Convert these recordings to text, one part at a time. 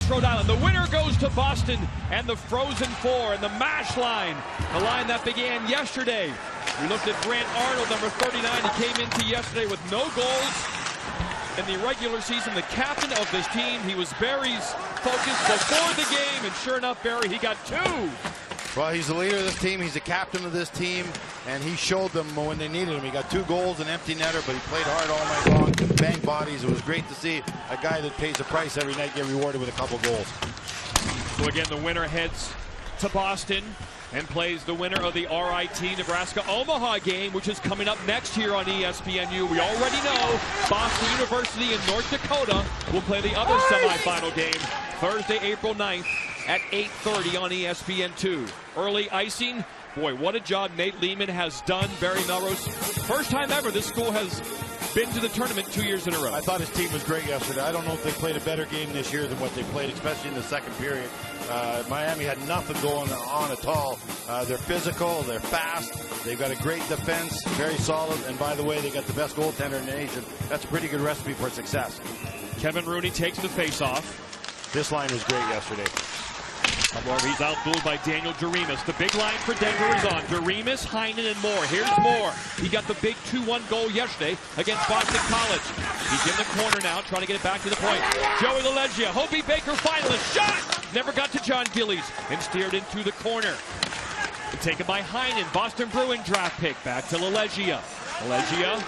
Rhode Island. The winner goes to Boston and the Frozen Four and the MASH line, the line that began yesterday. We looked at Grant Arnold, number 39. He came into yesterday with no goals in the regular season. The captain of this team. He was Barry's focus before the game, and sure enough, Barry, he got two. Well, he's the leader of this team. He's the captain of this team, and he showed them when they needed him. He got 2 goals, an empty netter, but he played hard all night long, banged bodies. It was great to see a guy that pays the price every night get rewarded with a couple goals. So again, the winner heads to Boston and plays the winner of the RIT Nebraska-Omaha game, which is coming up next here on ESPNU. We already know Boston University in North Dakota will play the other semifinal game Thursday, April 9th at 8:30 on ESPN2. Early icing. Boy, what a job Nate Lehman has done. Barry Melrose, first time ever this school has been to the tournament 2 years in a row. I thought his team was great yesterday. I don't know if they played a better game this year than what they played, especially in the second period. Miami had nothing going on at all. They're physical, they're fast, they've got a great defense, very solid, and by the way, they got the best goaltender in the nation. That's a pretty good recipe for success. Kevin Rooney takes the face-off. This line was great yesterday. He's outdueled by Daniel Doremus. The big line for Denver is on. Doremus, Heinen, and Moore. Here's Moore. He got the big 2-1 goal yesterday against Boston College. He's in the corner now, trying to get it back to the point. Joey LaLeggia, Hobie Baker finalist. Shot! Never got to John Gillies and steered into the corner. Taken by Heinen. Boston Bruin draft pick. Back to LaLeggia. LaLeggia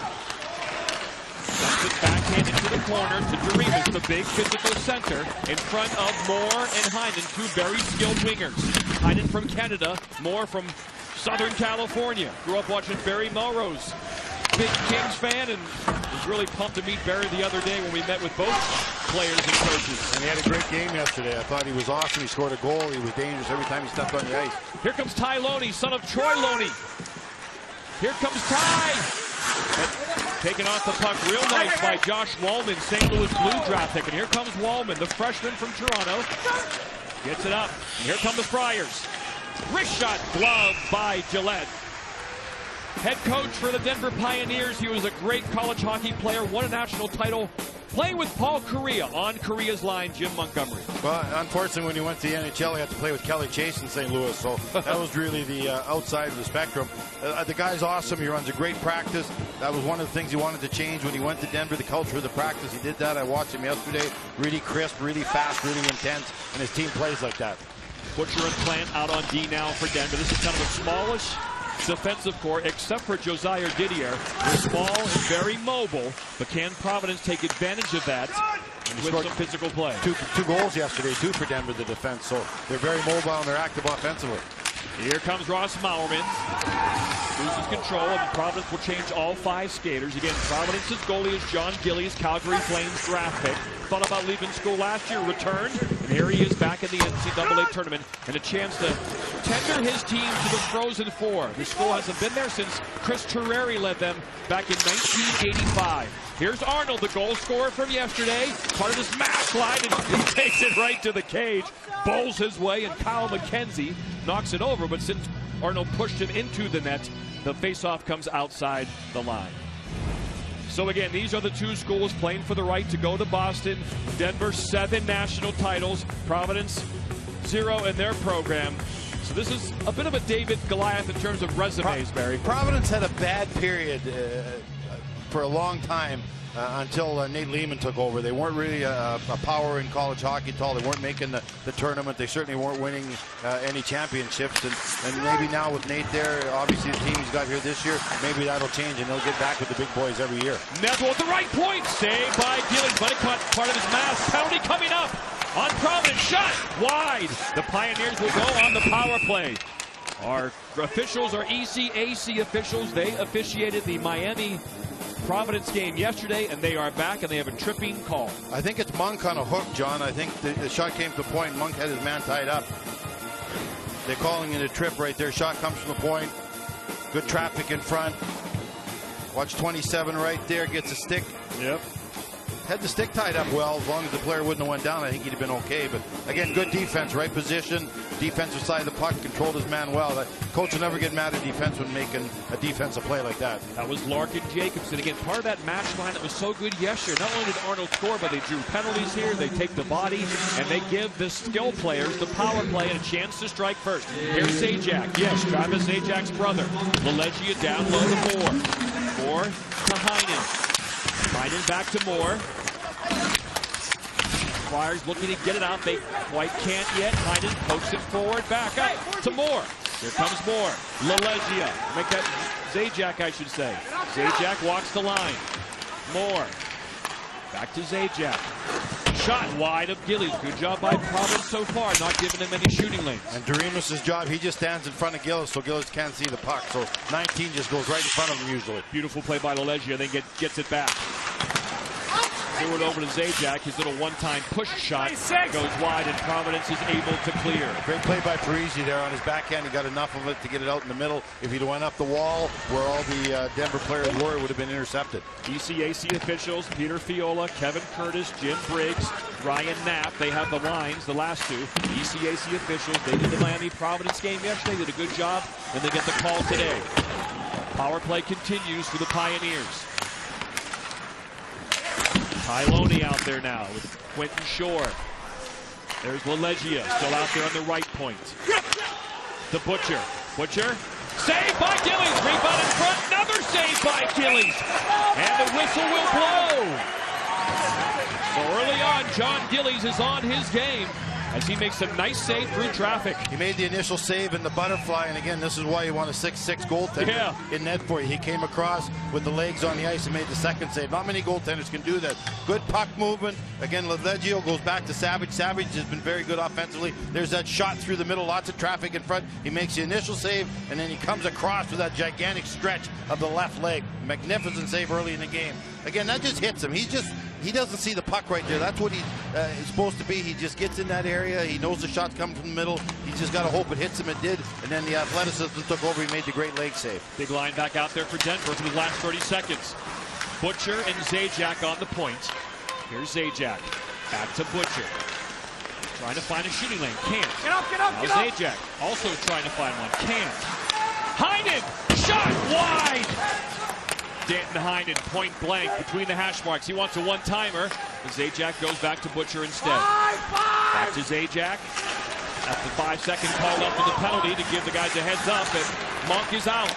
dumps it backhand into the corner to Doremus, the big physical center, in front of Moore and Heinen, 2 very skilled wingers. Heinen from Canada, Moore from Southern California. Grew up watching Barry Melrose. Big Kings fan, and was really pumped to meet Barry the other day when we met with both players and coaches. And he had a great game yesterday. I thought he was awesome. He scored a goal. He was dangerous every time he stepped on the ice. Here comes Ty Loney, son of Troy Loney. Here comes Ty. Taken off the puck real nice by Josh Wallman, St. Louis Blue draft pick. And here comes Wallman, the freshman from Toronto. Gets it up. And here come the Friars. Wrist shot, glove by Gillette. Head coach for the Denver Pioneers. He was a great college hockey player, won a national title, playing with Paul Kariya on Kariya's line, Jim Montgomery. Well, unfortunately, when he went to the NHL, he had to play with Kelly Chase in St. Louis, so that was really the outside of the spectrum. The guy's awesome. He runs a great practice. That was one of the things he wanted to change when he went to Denver, the culture of the practice. He did that. I watched him yesterday. Really crisp, really fast, really intense, and his team plays like that. Butcher and Plant out on D now for Denver. This is kind of a smallish defensive core, except for Josiah Didier. They're small and very mobile, but can Providence take advantage of that with some physical play? Two goals yesterday, too, for Denver, the defense. So they're very mobile and they're active offensively. Here comes Ross Maurman. Loses control, and Providence will change all 5 skaters. Again, Providence's goalie is John Gillies, Calgary Flames draft pick. Thought about leaving school last year, returned, and here he is back in the NCAA tournament, and a chance to tender his team to the Frozen Four. The school hasn't been there since Chris Terreri led them back in 1985. Here's Arnold, the goal scorer from yesterday, part of this MASH line, and he takes it right to the cage, bowls his way, and Kyle McKenzie knocks it over, but since Arnold pushed him into the net, the faceoff comes outside the line. So again, these are the 2 schools playing for the right to go to Boston. Denver, 7 national titles. Providence, 0 in their program. So this is a bit of a David Goliath in terms of resumes, Barry. Providence had a bad period for a long time until Nate Lehman took over. They weren't really a power in college hockey at all. They weren't making the tournament. They certainly weren't winning any championships. And maybe now with Nate there, obviously the team he's got here this year, maybe that'll change and they'll get back with the big boys every year. Neville at the right point. Saved by Gillies, but it caught part of his mask. Penalty coming up on Providence. Shot wide. The Pioneers will go on the power play. Our officials are ECAC officials. They officiated the Miami Providence game yesterday, and they are back, and they have a tripping call. I think it's Monk on a hook, John. I think the shot came to the point. Monk had his man tied up. They're calling it a trip right there. Shot comes from the point. Good traffic in front. Watch 27 right there. Gets a stick. Yep. had the stick tied up well. As long as the player wouldn't have went down, I think he'd have been okay. But again, good defense, right position, defensive side of the puck, controlled his man well. That coach will never get mad at defense when making a defensive play like that. That was Larkin Jacobson. Again, part of that match line that was so good yesterday. Not only did Arnold score, but they drew penalties here. They take the body, and they give the skill players the power play and a chance to strike first. Here's Zajac. Yes, Travis Zajak's brother. LaLeggia down low to Moore. Moore to Heinen. Heinen back to Moore. Flyers looking to get it out. They quite can't yet. Heinen pokes it forward, back up to Moore. Here comes Moore. LaLeggia. Make that Zajac, I should say. Zajac walks the line. Moore. Back to Zajac. Shot wide of Gillies. Good job by Providence so far, not giving him any shooting lanes. And Doremus' job, he just stands in front of Gillis, so Gillis can't see the puck. So 19 just goes right in front of him usually. Beautiful play by LaLeggia, then gets it back. Threw it over to Zajac. His little one-time push shot goes wide, and Providence is able to clear. Great play by Parisi there on his backhand. He got enough of it to get it out in the middle. If he'd went up the wall where all the Denver players were, it would have been intercepted. ECAC officials, Peter Fiola, Kevin Curtis, Jim Briggs, Ryan Knapp, they have the lines, the last two. ECAC officials, they did the Miami-Providence game yesterday, did a good job, and they get the call today. Power play continues for the Pioneers. Tyloney out there now with Quentin Shore. There's LaLeggia still out there on the right point. The Butcher. Butcher. Saved by Gillies. Rebound in front. Another save by Gillies. And the whistle will blow. So early on, John Gillies is on his game as he makes a nice save through traffic. He made the initial save in the butterfly, and again, this is why you want a 6'6" goaltender in net for you. He came across with the legs on the ice and made the second save. Not many goaltenders can do that. Good puck movement. Again, LaLeggia goes back to Savage. Savage has been very good offensively. There's that shot through the middle, lots of traffic in front. He makes the initial save, and then he comes across with that gigantic stretch of the left leg. Magnificent save early in the game. Again, that just hits him. He doesn't see the puck right there. That's what he is supposed to be. He just gets in that area. He knows the shot's coming from the middle. He's just got to hope it hits him. It did. And then the athleticism took over. He made the great leg save. Big line back out there for Denver for the last 30 seconds. Butcher and Zajac on the point. Here's Zajac. Back to Butcher. Trying to find a shooting lane. Can't. Get up, get up, now get up. Zajac also trying to find one. Can't. Heinen. Shot wide. Danton Heinen, point blank between the hash marks. He wants a one-timer. Zajac goes back to Butcher instead. Back to Zajac. After 5 seconds called up for the penalty to give the guys a heads up, and Monk is out.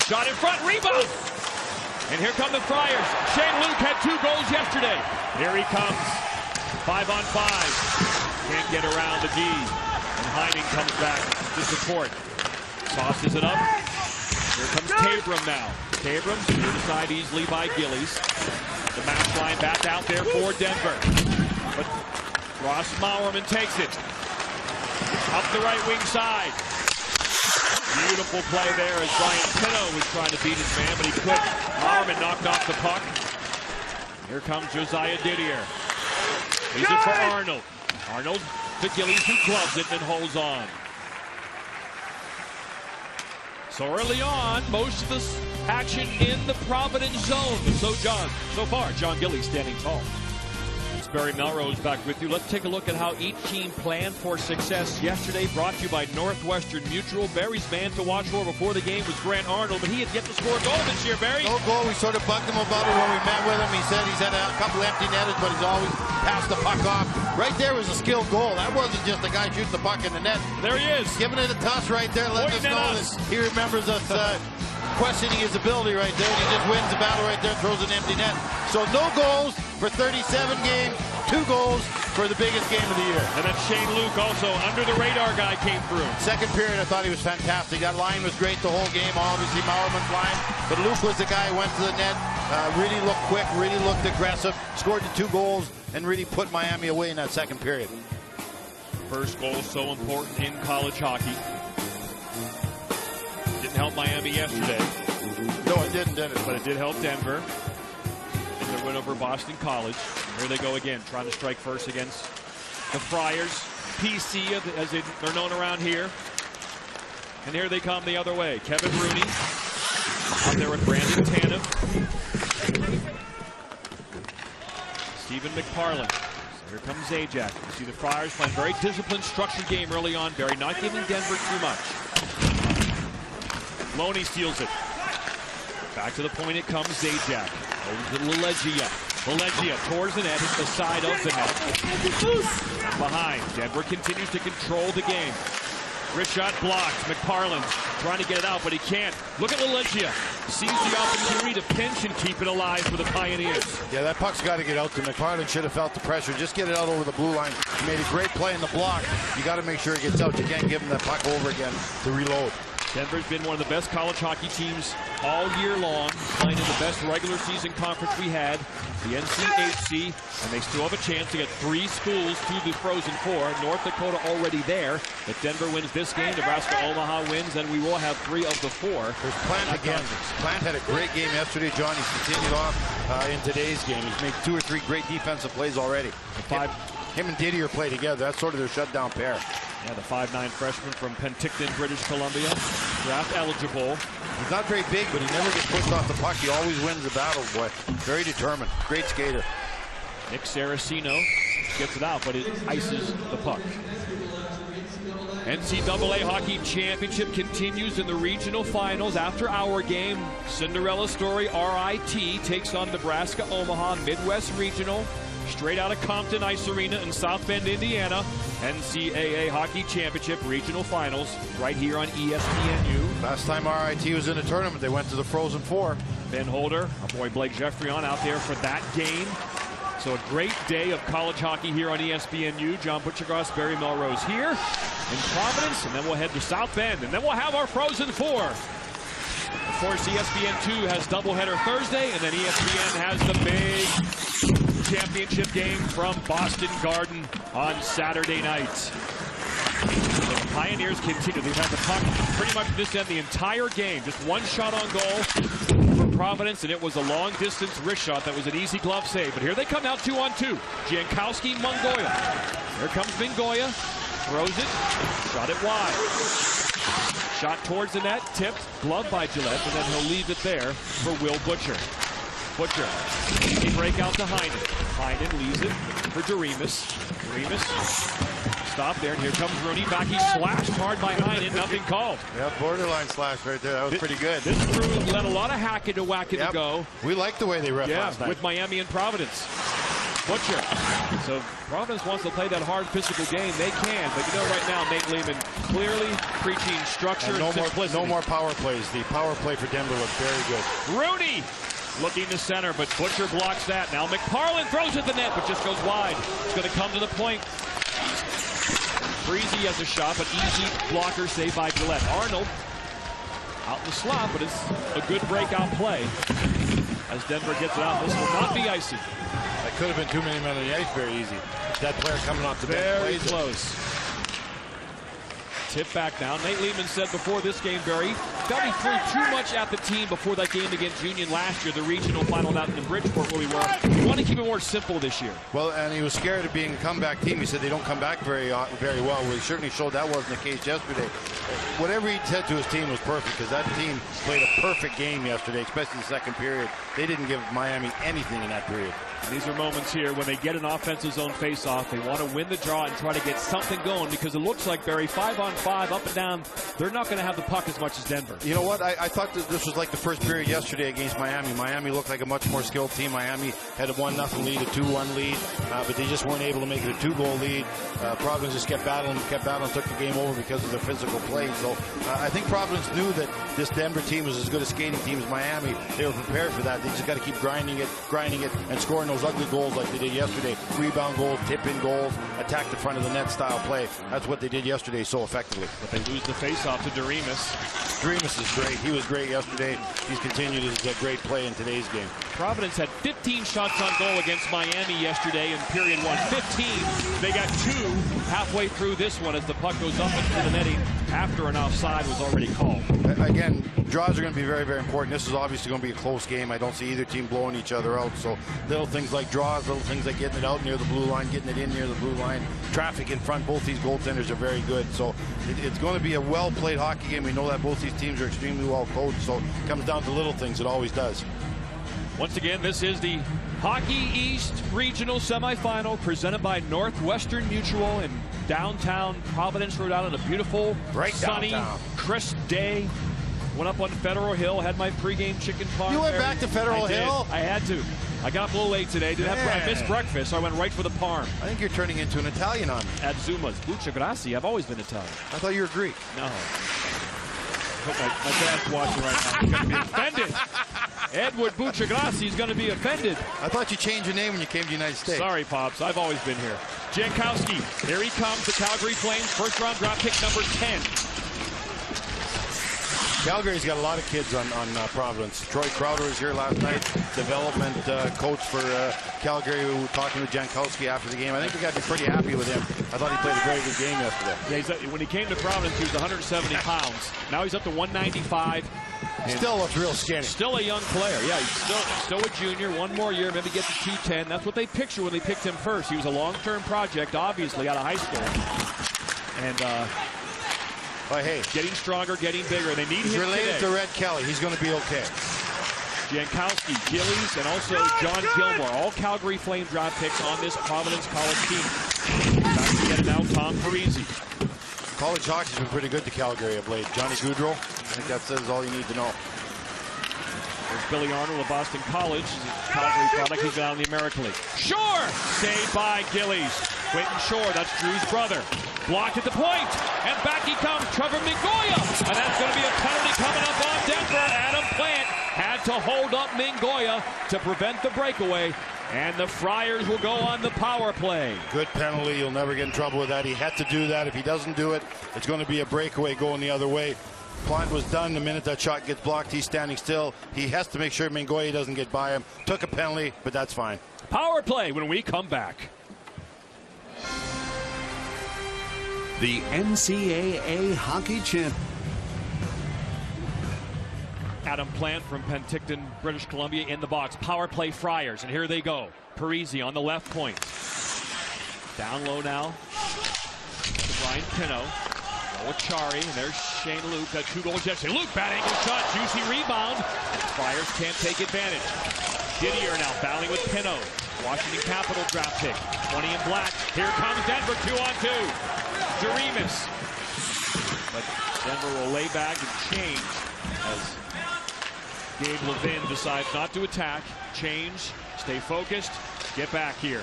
Shot in front, rebound! And here come the Friars. Shane Luke had 2 goals yesterday. Here he comes. 5 on 5. Can't get around the D. And Heinen comes back to support. Tosses it up. Here comes Tabram now. Tabram put aside easily by Gillies. The match line back out there for Denver. But Ross Mauerman takes it. Up the right wing side. Beautiful play there as Brian Pino was trying to beat his man, but he couldn't. Mauerman knocked off the puck. Here comes Josiah Didier. Leaves it for Arnold. Arnold to Gillies, who gloves it and holds on. So early on, most of this action in the Providence zone. So far, John Gillies standing tall. It's Barry Melrose back with you. Let's take a look at how each team planned for success yesterday. Brought to you by Northwestern Mutual. Barry's man to watch for before the game was Grant Arnold, but he had yet to score a goal this year, Barry. No goal. We sort of bugged him about it when we met with him. He said he's had a couple empty netters, but he's always passed the puck off. Right there was a skilled goal. That wasn't just a guy shooting the puck in the net. There he is. Giving it a toss right there, letting us know that he remembers us questioning his ability right there. And he just wins the battle right there and throws an empty net. So no goals for 37 games, 2 goals for the biggest game of the year. And then Shane Luke also, under the radar guy, came through. Second period, I thought he was fantastic. That line was great the whole game, obviously Mauerman's line. But Luke was the guy who went to the net, really looked quick, really looked aggressive, scored the 2 goals, and really put Miami away in that second period. First goal so important in college hockey. Didn't help Miami yesterday. No, it didn't, did it? But it did help Denver in their win over Boston College. Here they go again, trying to strike first against the Friars. PC, as they're known around here. And here they come the other way. Kevin Rooney out there with Brandon Tanev. Stephen McParland. So here comes Zajac. You see the Friars playing very disciplined, structured game early on. Barry not giving Denver too much. Loney steals it. Back to the point it comes, Zajac. Over to Lelegia. Lelegia towards the net, hits the side of the net. Behind. Denver continues to control the game. Wrist shot blocked. McParland trying to get it out, but he can't. Look at Lelegia. Sees the opportunity to pinch and keep it alive for the Pioneers. Yeah, that puck's got to get out to McParland. Should have felt the pressure. Just get it out over the blue line. He made a great play in the block. You got to make sure it gets out. You can't give him that puck over again to reload. Denver's been one of the best college hockey teams all year long, playing in the best regular season conference we had, the NCAA, and they still have a chance to get 3 schools to the Frozen Four. North Dakota already there. If Denver wins this game, Nebraska Omaha wins, then we will have 3 of the 4. There's Plant again. Plant had a great game yesterday, John. He's continued off in today's game. He's made 2 or 3 great defensive plays already. Him and Didier play together. That's sort of their shutdown pair. Yeah, the 5'9" freshman from Penticton, British Columbia, draft eligible. He's not very big, but he never gets pushed off the puck. He always wins the battle, boy. Very determined. Great skater. Nick Saraceno gets it out, but it ices the puck. NCAA Hockey Championship continues in the regional finals. After our game, Cinderella Story RIT takes on Nebraska Omaha Midwest Regional. Straight out of Compton Ice Arena in South Bend, Indiana. NCAA Hockey Championship Regional Finals right here on ESPNU. Last time RIT was in a tournament, they went to the Frozen Four. Ben Holder, our boy Blake Jeffreyon out there for that game. So a great day of college hockey here on ESPNU. John Butchergross, Barry Melrose here in Providence, and then we'll head to South Bend, and then we'll have our Frozen Four. Of course, ESPN2 has doubleheader Thursday, and then ESPN has the big championship game from Boston Garden on Saturday night. The Pioneers continue. They've had the puck pretty much this end the entire game. Just one shot on goal for Providence, and it was a long-distance wrist shot that was an easy glove save. But here they come out 2-on-2. Jankowski, Mongoya. Here comes Mingoya. Throws it. Shot it wide. Shot towards the net, tipped, gloved by Gillette, and then he'll leave it there for Will Butcher. Butcher, easy breakout to Heinen. Heinen leaves it for Doremus. Doremus, stop there, and here comes Rooney back. He slashed hard by Heinen, nothing called. Yeah, borderline slash right there. That was pretty good. This crew let a lot of hack into whacking to go. We like the way they ref last night. With Miami and Providence. Butcher. So Providence wants to play that hard physical game. They can, but you know right now Nate Lehman clearly preaching structure and simplicity. No more power plays. The power play for Denver looks very good. Rooney looking to center, but Butcher blocks that. Now McParland throws at the net, but just goes wide. It's going to come to the point. Breezy has a shot, but easy blocker saved by Gillette. Arnold out in the slot, but it's a good breakout play. As Denver gets it out, this will not be icy. That could have been too many men on the ice very easy. That player coming off the bench. Very close. Tip back now. Nate Lehman said before this game, Barry, felt he threw too much at the team before that game against Union last year, the regional final out in Bridgeport where we were. We want to keep it more simple this year. Well, and he was scared of being a comeback team. He said they don't come back very well. Well, he certainly showed that wasn't the case yesterday. Whatever he said to his team was perfect because that team played a perfect game yesterday, especially the second period. They didn't give Miami anything in that period. And these are moments here when they get an offensive zone face-off. They want to win the draw and try to get something going because it looks like, Barry, 5-on-5, up and down, they're not going to have the puck as much as Denver. You know what? I thought that this was like the first period yesterday against Miami. Miami looked like a much more skilled team. Miami had a 1-0 lead, a 2-1 lead, but they just weren't able to make it a 2-goal lead. Providence just kept battling, took the game over because of their physical play. So I think Providence knew that this Denver team was as good a skating team as Miami. They were prepared for that. They just got to keep grinding it, and scoring those ugly goals like they did yesterday. Rebound goals, tip-in goals, attack the front of the net style play. That's what they did yesterday so effectively. But they lose the face-off to Doremus. Doremus is great. He was great yesterday. He's continued his great play in today's game. Providence had 15 shots on goal against Miami yesterday in period 1. 15. They got 2 halfway through this one as the puck goes up into the netting after an offside was already called. Again, draws are going to be very, very important. This is obviously going to be a close game. I don't see either team blowing each other out. So little things like draws, little things like getting it out near the blue line, getting it in near the blue line, traffic in front. Both these goaltenders are very good. So it's going to be a well-played hockey game. We know that both these teams are extremely well coached. So it comes down to little things. It always does. Once again, this is the Hockey East Regional Semifinal presented by Northwestern Mutual in downtown Providence, Rhode Island. A beautiful, sunny, crisp day. Went up on Federal Hill, had my pregame chicken parm. You went back to Federal Hill? I had to. I got up a little late today. I missed breakfast, so I went right for the parm. I think you're turning into an Italian on me. At Zuma's. Buccia Grassi. I've always been Italian. I thought you were Greek. No. My dad's watching right now. He's going to be offended. Edward Buccia Grassi is going to be offended. I thought you changed your name when you came to the United States. Sorry, Pops. I've always been here. Jankowski. Here he comes. The Calgary Flames. First round draft pick number 10. Calgary's got a lot of kids on Providence. Troy Crowder was here last night, development coach for Calgary, who was talking to Jankowski after the game. I think we got to be pretty happy with him. I thought he played a very good game yesterday. Yeah, when he came to Providence, he was 170 pounds. Now he's up to 195. Still looks real skinny. Still a young player. Yeah, he's still a junior. One more year, maybe get to 210. That's what they picture when they picked him first. He was a long-term project, obviously, out of high school. And but hey, getting stronger, getting bigger. They need him today. He's related to Red Kelly. He's going to be okay. Jankowski, Gillies, and also John Gilmore. All Calgary Flame draft picks on this Providence College team. Back to get it now, Tom Parisi. College hockey's been pretty good to Calgary of late. Johnny Gaudreau, I think that says all you need to know. There's Billy Arnold of Boston College. He's a Calgary product. He's out in the American League. Shore! Saved by Gillies. Quentin Shore, that's Drew's brother. Blocked at the point, and back he comes, Trevor Mingoya. And that's going to be a penalty coming up on Denver. Adam Plant had to hold up Mingoya to prevent the breakaway. And the Friars will go on the power play. Good penalty. You'll never get in trouble with that. He had to do that. If he doesn't do it, it's going to be a breakaway going the other way. Plant was done the minute that shot gets blocked. He's standing still. He has to make sure Mingoya doesn't get by him. Took a penalty, but that's fine. Power play when we come back. The NCAA hockey champ. Adam Plant from Penticton, British Columbia in the box. Power play Friars, and here they go. Parisi on the left point. Down low now. Brian Pino. Ochari, and there's Shane Luke. Got 2 goals yesterday. Luke, bad angle shot. Juicy rebound. Friars can't take advantage. Didier now battling with Pino. Washington Capital draft pick. 20 in black. Here comes Denver, 2-on-2. Jeremus. But Denver will lay back and change as Gabe Levin decides not to attack. Change. Stay focused. Get back here.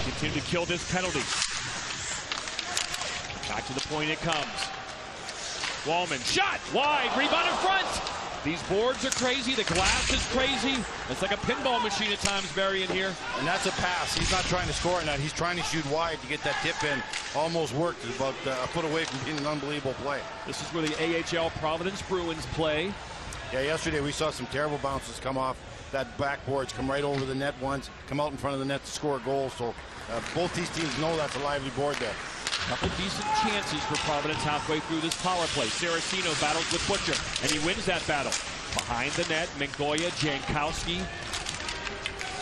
Continue to kill this penalty. Back to the point it comes. Wallman. Shot! Wide. Rebound in front. These boards are crazy. The glass is crazy. It's like a pinball machine at times, Barry, in here. And that's a pass. He's not trying to score on that. He's trying to shoot wide to get that tip in. Almost worked. It's about a foot away from being an unbelievable play. This is where the AHL Providence Bruins play. Yeah, yesterday we saw some terrible bounces come off that backboards, come right over the net once, come out in front of the net to score a goal. So both these teams know that's a lively board there. Couple decent chances for Providence halfway through this power play. Saraceno battles with Butcher, and he wins that battle. Behind the net, Mingoya, Jankowski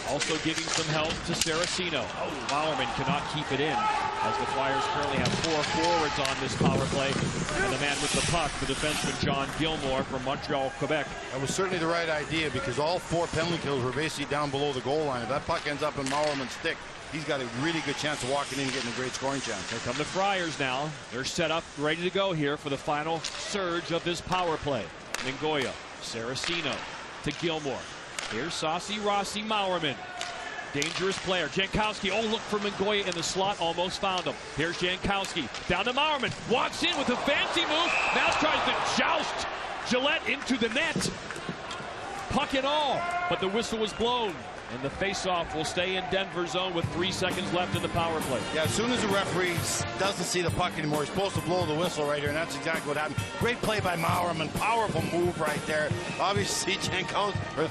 also giving some help to Saraceno. Oh, Lauerman cannot keep it in, as the Flyers currently have 4 forwards on this power play. And the man with the puck, the defenseman John Gilmore from Montreal, Quebec. That was certainly the right idea, because all 4 penalty kills were basically down below the goal line. If that puck ends up in Lauerman's stick, he's got a really good chance of walking in and getting a great scoring chance. Here come the Friars now. They're set up, ready to go here for the final surge of this power play. Mingoya, Saraceno to Gilmore. Here's Saucy Rossi Mauerman. Dangerous player. Jankowski. Oh, look for Mingoya in the slot. Almost found him. Here's Jankowski. Down to Mauerman. Walks in with a fancy move. Now tries to joust Gillette into the net. Puck and all. But the whistle was blown. And the faceoff will stay in Denver zone with 3 seconds left in the power play. Yeah, as soon as the referee doesn't see the puck anymore, he's supposed to blow the whistle right here, and that's exactly what happened. Great play by Mauerman. Powerful move right there. Obviously,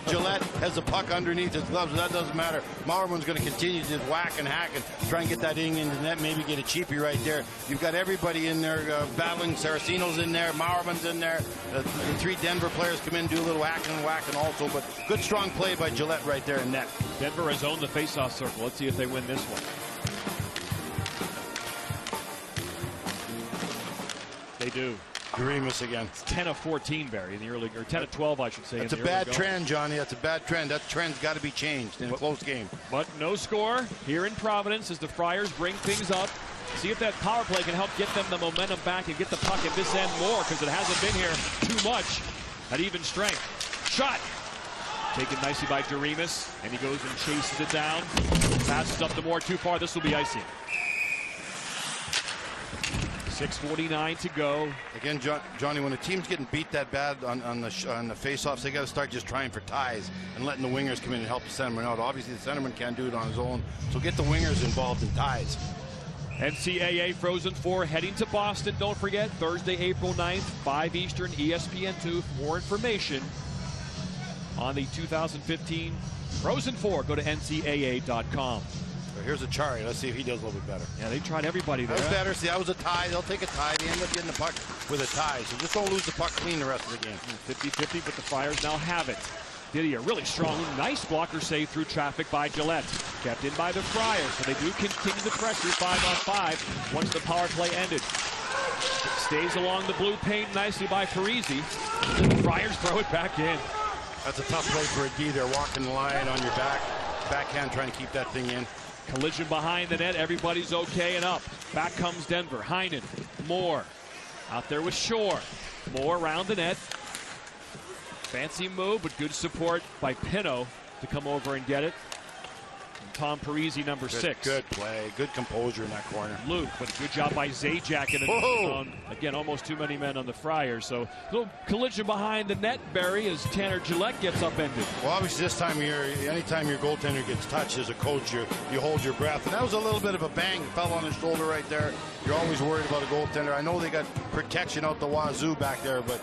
Gillette has the puck underneath his gloves, but that doesn't matter. Mauerman's going to continue to just whack and hack and try and get that in into the net, maybe get a cheapie right there. You've got everybody in there battling. Saraceno's in there. Mauerman's in there. The 3 Denver players come in, do a little hacking and whacking also, but good strong play by Gillette right there in net. Denver has owned the faceoff circle. Let's see if they win this one. They do. Doremus again. It's 10 of 14, Barry, in the early, or 10 of 12, I should say. That's a bad trend, Johnny. That's a bad trend. That trend's got to be changed in a close game. But no score here in Providence as the Friars bring things up. See if that power play can help get them the momentum back and get the puck at this end more, because it hasn't been here too much at even strength. Shot. Taken nicely by Doremus, and he goes and chases it down. Passes up to Moore too far. This will be icing. 6:49 to go. Again, Johnny, when a team's getting beat that bad on the face-offs, they got to start just trying for ties and letting the wingers come in and help the centerman out. Obviously, the centerman can't do it on his own, so get the wingers involved in ties. NCAA Frozen Four heading to Boston. Don't forget, Thursday, April 9th, 5 Eastern, ESPN2. For more information on the 2015 Frozen Four, go to ncaa.com. Here's a Chari. Let's see if he does a little bit better. Yeah, they tried everybody there. That was better. See, that was a tie. They'll take a tie. They end up getting the puck with a tie. So just don't lose the puck clean the rest of the game. 50-50, but the Friars now have it. Didier, really strong, nice blocker save through traffic by Gillette. Kept in by the Friars, so they do continue the pressure 5-on-5 once the power play ended. Stays along the blue paint nicely by Parisi. The Friars throw it back in. That's a tough play for a D. They're walking the line on your back. Backhand trying to keep that thing in. Collision behind the net. Everybody's okay and up. Back comes Denver. Heinen. Moore. Out there with Shore. Moore around the net. Fancy move, but good support by Pino to come over and get it. And Tom Parisi, number 6. Good play. Good composure in that corner. Luke, but good job by Zajac in the zone. Again, almost too many men on the Friars. So a little collision behind the net, Barry, as Tanner Gillette gets upended. Well, obviously this time of year, anytime your goaltender gets touched as a coach, you hold your breath. And that was a little bit of a bang. It fell on his shoulder right there. You're always worried about a goaltender. I know they got protection out the wazoo back there, but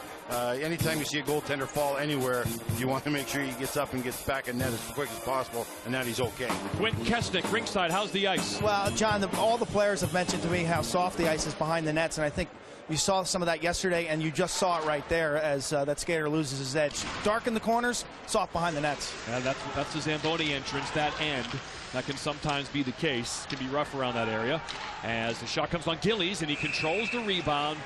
anytime you see a goaltender fall anywhere, you want to make sure he gets up and gets back in net as quick as possible, and that he's okay. Quinn Kesnick, ringside, how's the ice? Well, John, all the players have mentioned to me how soft the ice is behind the nets, and I think you saw some of that yesterday, and you just saw it right there as that skater loses his edge. Dark in the corners, soft behind the nets. And that's the Zamboni entrance, that end. That can sometimes be the case. It can be rough around that area. As the shot comes on Gillies, and he controls the rebound.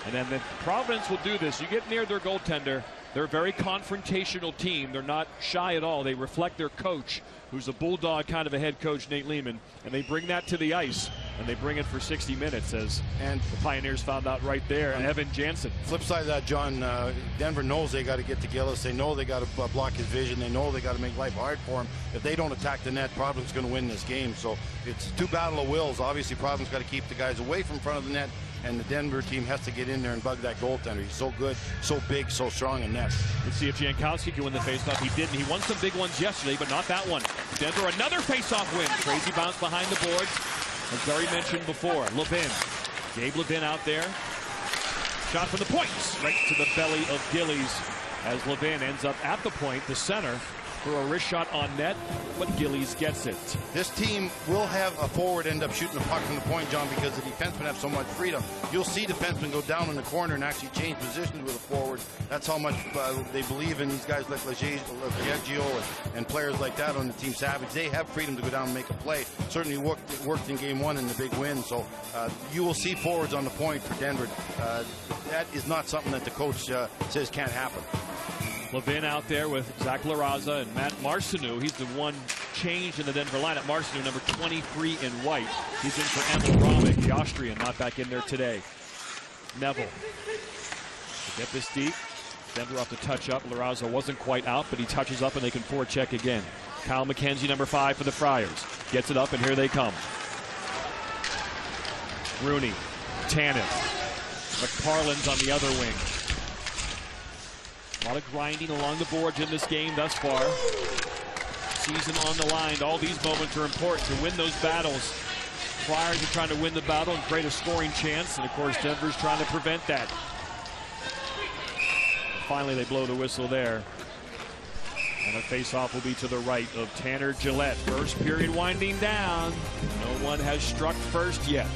And then the Providence will do this. You get near their goaltender. They're a very confrontational team. They're not shy at all. They reflect their coach, who's a bulldog kind of a head coach, Nate Lehman. And they bring that to the ice. And they bring it for 60 minutes, as the Pioneers found out right there. And Evan Jansen. Flip side of that, John, Denver knows they got to get to Gillis. They know they got to block his vision. They know they got to make life hard for him. If they don't attack the net, Providence is going to win this game. So it's two battle of wills. Obviously, Providence got to keep the guys away from front of the net, and the Denver team has to get in there and bug that goaltender. He's so good, so big, so strong in net. Let's see if Jankowski can win the faceoff. He didn't. He won some big ones yesterday, but not that one. Denver, another faceoff win. Crazy bounce behind the boards. As Barry mentioned before, Levin. Gabe Levin out there. Shot from the point. Right to the belly of Gillies as Levin ends up at the point, the center, for a wrist shot on net, but Gillies gets it. This team will have a forward end up shooting the puck from the point, John, because the defensemen have so much freedom. You'll see defensemen go down in the corner and actually change positions with a forward. That's how much they believe in these guys like Leggio and players like that on the team. Savage, they have freedom to go down and make a play. Certainly worked in game one in the big win. So you will see forwards on the point for Denver. That is not something that the coach says can't happen. Levin out there with Zach LaRaza and Matt Marcineau. He's the one change in the Denver lineup. Marcineau, number 23 in white. He's in for Emil Romick, the Austrian, not back in there today. Neville. To get this deep. Denver off the touch up. LaRaza wasn't quite out, but he touches up and they can forecheck again. Kyle McKenzie, number 5 for the Friars. Gets it up, and here they come. Rooney. Tannen. McParland's on the other wing. A lot of grinding along the boards in this game thus far. Season on the line. All these moments are important to win those battles. Flyers are trying to win the battle and create a scoring chance. And, of course, Denver's trying to prevent that. Finally, they blow the whistle there. And a face-off will be to the right of Tanner Gillette. First period winding down. No one has struck first yet.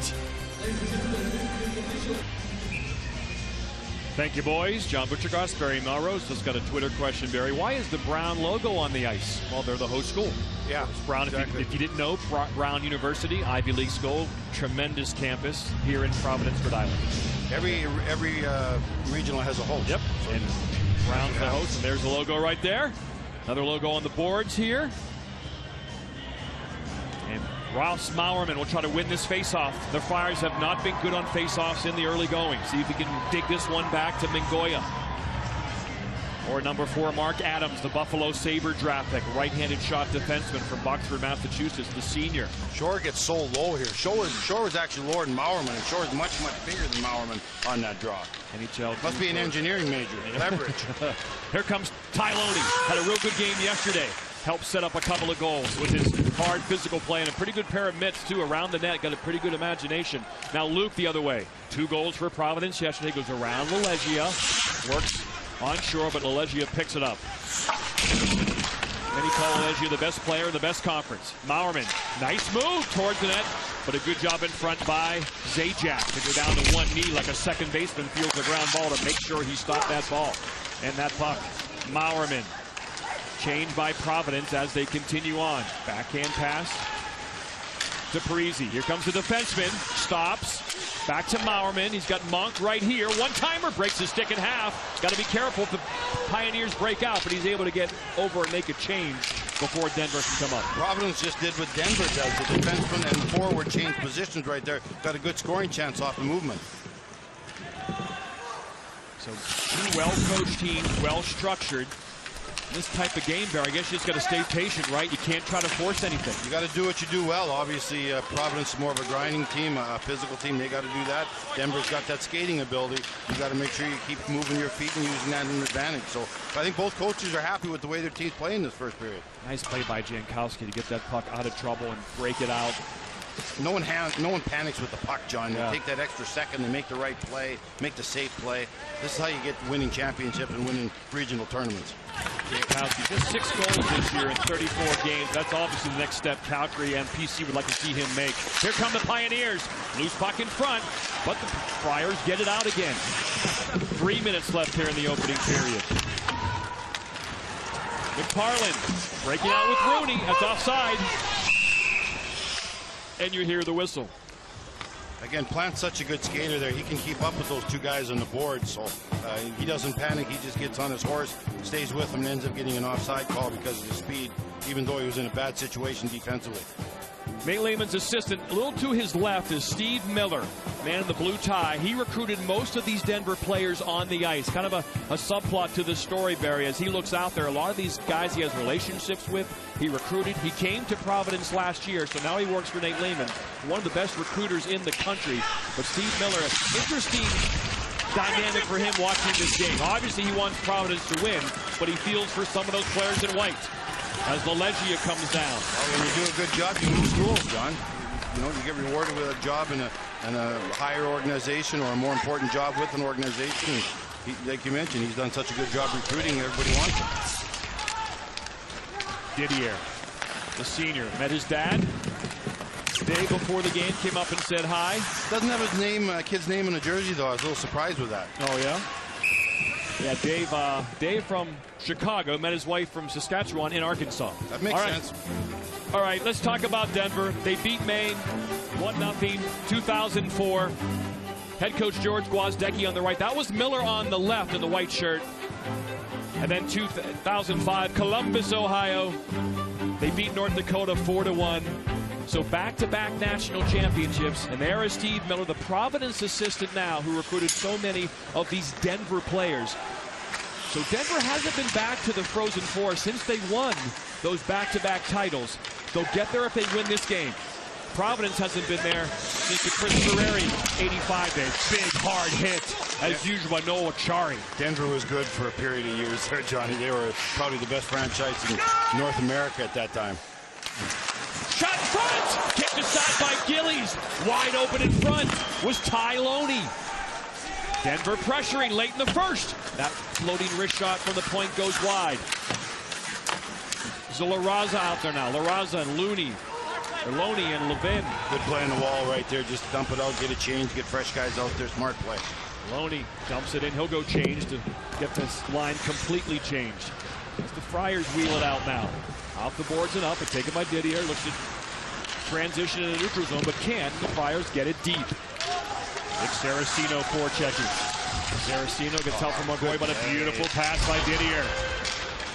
Thank you, boys. John Butchergoss, Barry Melrose. Just got a Twitter question, Barry. Why is the Brown logo on the ice? Well, they're the host school. Yeah, it's Brown. exactly. If you didn't know, Brown University, Ivy League school, tremendous campus here in Providence, Rhode Island. Every regional has a host. Yep. And Brown's the host. And there's the logo right there. Another logo on the boards here. And Ross Maurerman will try to win this faceoff. The Friars have not been good on faceoffs in the early going. See if he can dig this one back to Mingoya. Or number 4, Mark Adams, the Buffalo Sabre draft pick, right-handed shot defenseman from Boxford, Massachusetts, the senior. Shore gets so low here. Shore was actually lower than Maurerman, and Shore is much bigger than Maurerman on that draw. NHL must be an engineering major. Leverage. Here comes Ty Loney. Had a real good game yesterday. Helped set up a couple of goals with his hard physical play and a pretty good pair of mitts, too, around the net. Got a pretty good imagination. Now Luke the other way. 2 goals for Providence yesterday. Goes around Lelegia. Works on shore, but Lelegia picks it up. Many call Lelegia the best player in the best conference. Maurerman, nice move towards the net, but a good job in front by Zajac to go down to one knee like a second baseman fields the ground ball to make sure he stopped that ball. And that puck, Maurerman. Changed by Providence as they continue on. Backhand pass to Parisi. Here comes the defenseman. Stops. Back to Maurerman. He's got Monk right here. One-timer breaks his stick in half. Got to be careful if the Pioneers break out, but he's able to get over and make a change before Denver can come up. Providence just did what Denver does. The defenseman and forward changed positions right there. Got a good scoring chance off the movement. So 2 well-coached teams, well-structured. This type of game, Barry, I guess you just got to stay patient, right? You can't try to force anything. You got to do what you do well. Obviously, Providence is more of a grinding team, a physical team. They got to do that. Denver's got that skating ability. You got to make sure you keep moving your feet and using that as an advantage. So I think both coaches are happy with the way their team's playing this first period. Nice play by Jankowski to get that puck out of trouble and break it out. No one panics with the puck, John. They take that extra second, they make the right play, make the safe play. This is how you get winning championships and winning regional tournaments. Jankowski, just 6 goals this year in 34 games. That's obviously the next step Calgary and PC would like to see him make. Here come the Pioneers. Loose puck in front, but the Friars get it out again. 3 minutes left here in the opening period. McParland breaking out with Rooney. That's offside. And you hear the whistle. Again, Plant's such a good skater there. He can keep up with those 2 guys on the board. So he doesn't panic. He just gets on his horse, stays with them, and ends up getting an offside call because of his speed, even though he was in a bad situation defensively. Nate Lehman's assistant, a little to his left, is Steve Miller, man in the blue tie. He recruited most of these Denver players on the ice. Kind of a subplot to this story, Barry, as he looks out there. A lot of these guys he has relationships with. He recruited. He came to Providence last year, so now he works for Nate Lehman, one of the best recruiters in the country. But Steve Miller, interesting dynamic for him watching this game. Obviously, he wants Providence to win, but he feels for some of those players in white as Lelegia comes down. Well, when you do a good job, you move schools, John. You know, you get rewarded with a job in a higher organization or a more important job with an organization. And like you mentioned, he's done such a good job recruiting. Everybody wants him. Didier, the senior, met his dad the day before the game, came up and said hi. Doesn't have his name, kid's name in a jersey, though. I was a little surprised with that. Oh, yeah? Yeah, Dave from Chicago met his wife from Saskatchewan in Arkansas. That makes sense. All right, let's talk about Denver. They beat Maine 1-0, 2004. Head coach George Gwozdecki on the right. That was Miller on the left in the white shirt. And then 2005, Columbus, Ohio. They beat North Dakota 4-1. So back-to-back national championships. And there is Steve Miller, the Providence assistant now, who recruited so many of these Denver players. So Denver hasn't been back to the Frozen Four since they won those back-to-back titles. They'll get there if they win this game. Providence hasn't been there since the Chris Ferrari 85 days. Big, hard hit, as usual, by Noah Chari. Denver was good for a period of years there, Johnny. They were probably the best franchise in North America at that time. Shot in front! Kicked aside by Gillies. Wide open in front was Ty Loney. Denver pressuring late in the first. That floating wrist shot from the point goes wide. There's a La Raza out there now. La Raza and Looney. Or Loney and Levin. Good play on the wall right there. Just dump it out, get a change, get fresh guys out there. Smart play. Loney dumps it in. He'll go change to get this line completely changed. As the Friars wheel it out now. Off the boards and up, and taken by Didier. Looks to transition in the neutral zone, but can the Friars get it deep? It's Saraceno forechecking. Saraceno gets help from McGoy, but a beautiful pass by Didier.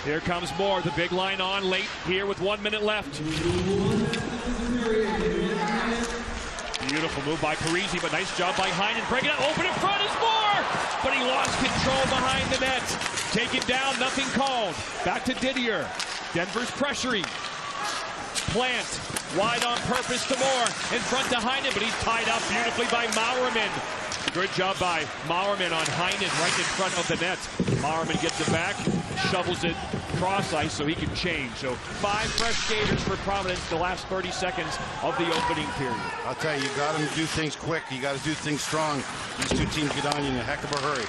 Here comes Moore, the big line on late here with 1 minute left. Beautiful move by Parisi, but nice job by Heinen. Breaking it open in front is Moore, but he lost control behind the net. Taken down, nothing called. Back to Didier. Denver's pressuring. Plant wide on purpose to Moore. In front to Heinen, but he's tied up beautifully by Maurerman. Good job by Maurerman on Heinen right in front of the net. Maurerman gets it back, shovels it cross ice so he can change. So 5 fresh skaters for Providence the last 30 seconds of the opening period. I'll tell you, you got to do things quick. You got to do things strong. These two teams get on you in a heck of a hurry.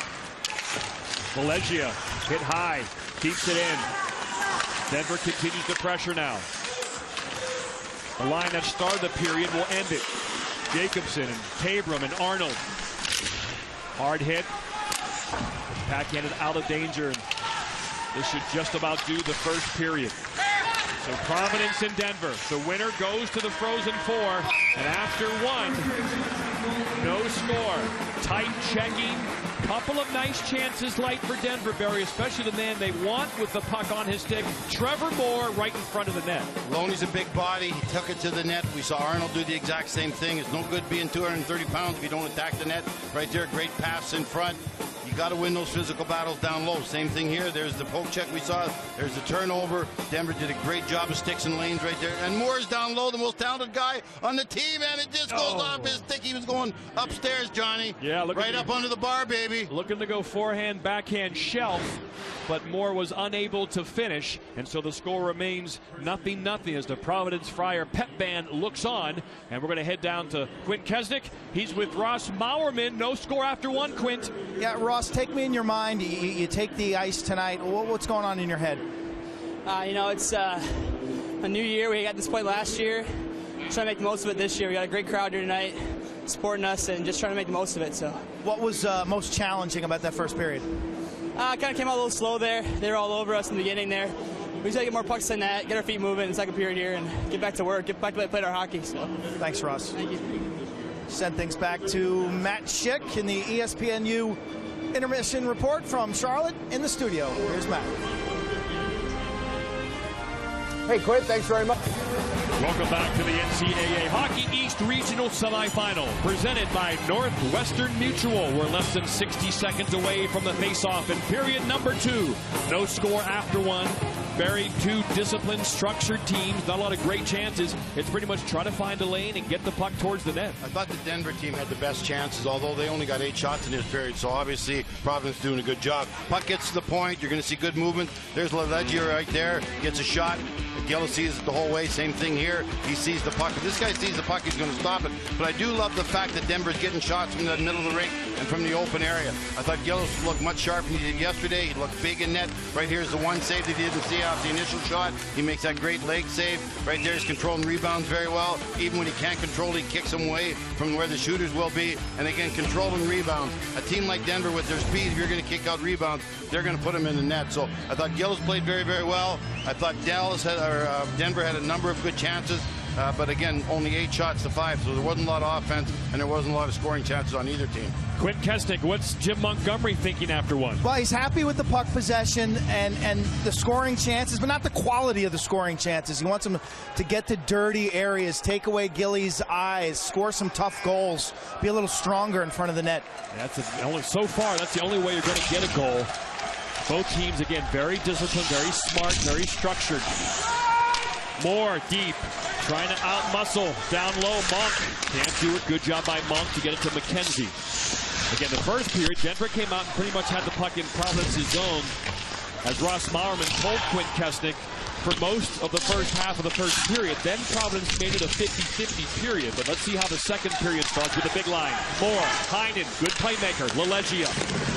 Valegia hit high, keeps it in. Denver continues the pressure now. The line that started the period will end it. Jacobson and Tabram and Arnold. Hard hit. Backhanded out of danger. And this should just about do the first period. So Providence and Denver. The winner goes to the Frozen Four. And after one, no score. Tight checking. Couple of nice chances light for Denver, Barry, especially the man they want with the puck on his stick. Trevor Moore right in front of the net. Loney's a big body. He took it to the net. We saw Arnold do the exact same thing. It's no good being 230 pounds if you don't attack the net. Right there, great pass in front. You got to win those physical battles down low. Same thing here. There's the poke check we saw. There's the turnover. Denver did a great job of sticks and lanes right there. And Moore's down low, the most talented guy on the team, and it just goes off his stick. He was going upstairs, Johnny. Yeah, right up under the bar, baby. Looking to go forehand, backhand shelf, but Moore was unable to finish, and so the score remains 0-0 as the Providence Friar pep band looks on. And we're going to head down to Quint Kesnick. He's with Ross Maurerman. No score after one, Quint. Yeah, Ross, take me in your mind. You take the ice tonight. What's going on in your head? You know, it's a new year. We got this point last year. Trying to make the most of it this year. We got a great crowd here tonight supporting us and just trying to make the most of it. So, what was most challenging about that first period? Kind of came out a little slow there. They were all over us in the beginning there. We just got to get more pucks than that, get our feet moving in the second period here, and get back to work, get back to play our hockey. So, thanks, Ross. Thank you. Send things back to Matt Schick in the ESPNU intermission report from Charlotte in the studio. Here's Matt. Hey, Quint, thanks very much. Welcome back to the NCAA Hockey East Regional Semifinal, presented by Northwestern Mutual. We're less than 60 seconds away from the face-off in period number 2. No score after one. Very two disciplined, structured teams. Not a lot of great chances. It's pretty much try to find a lane and get the puck towards the net. I thought the Denver team had the best chances, although they only got 8 shots in this period. So obviously Providence doing a good job. Puck gets to the point. You're going to see good movement. There's Leleggia right there. Gets a shot. Gillis sees it the whole way. Same thing here. He sees the puck. If this guy sees the puck, he's going to stop it. But I do love the fact that Denver's getting shots from the middle of the rink and from the open area. I thought Gillis looked much sharper than he did yesterday. He looked big in net. Right here's the one save that he didn't see off the initial shot. He makes that great leg save. Right there, he's controlling rebounds very well. Even when he can't control, he kicks them away from where the shooters will be. And again, controlling rebounds. A team like Denver with their speed, if you're going to kick out rebounds, they're going to put them in the net. So I thought Gillis played very, very well. I thought Denver had a number of good chances. But again, only 8 shots to 5, so there wasn't a lot of offense, and there wasn't a lot of scoring chances on either team. Quint Kesnick, what's Jim Montgomery thinking after one? Well, he's happy with the puck possession and the scoring chances, but not the quality of the scoring chances. He wants them to get to dirty areas, take away Gilly's eyes, score some tough goals, be a little stronger in front of the net. So far, that's the only way you're going to get a goal. Both teams, again, very disciplined, very smart, very structured. Moore deep, trying to out-muscle, down low, Monk. Can't do it, good job by Monk to get it to McKenzie. Again, the first period, Denver came out and pretty much had the puck in Providence's zone as Ross Maurerman told Quint Kesnick for most of the first half of the first period. Then Providence made it a 50-50 period, but let's see how the second period starts with a big line. Moore, Heinen, good playmaker, Leleggia.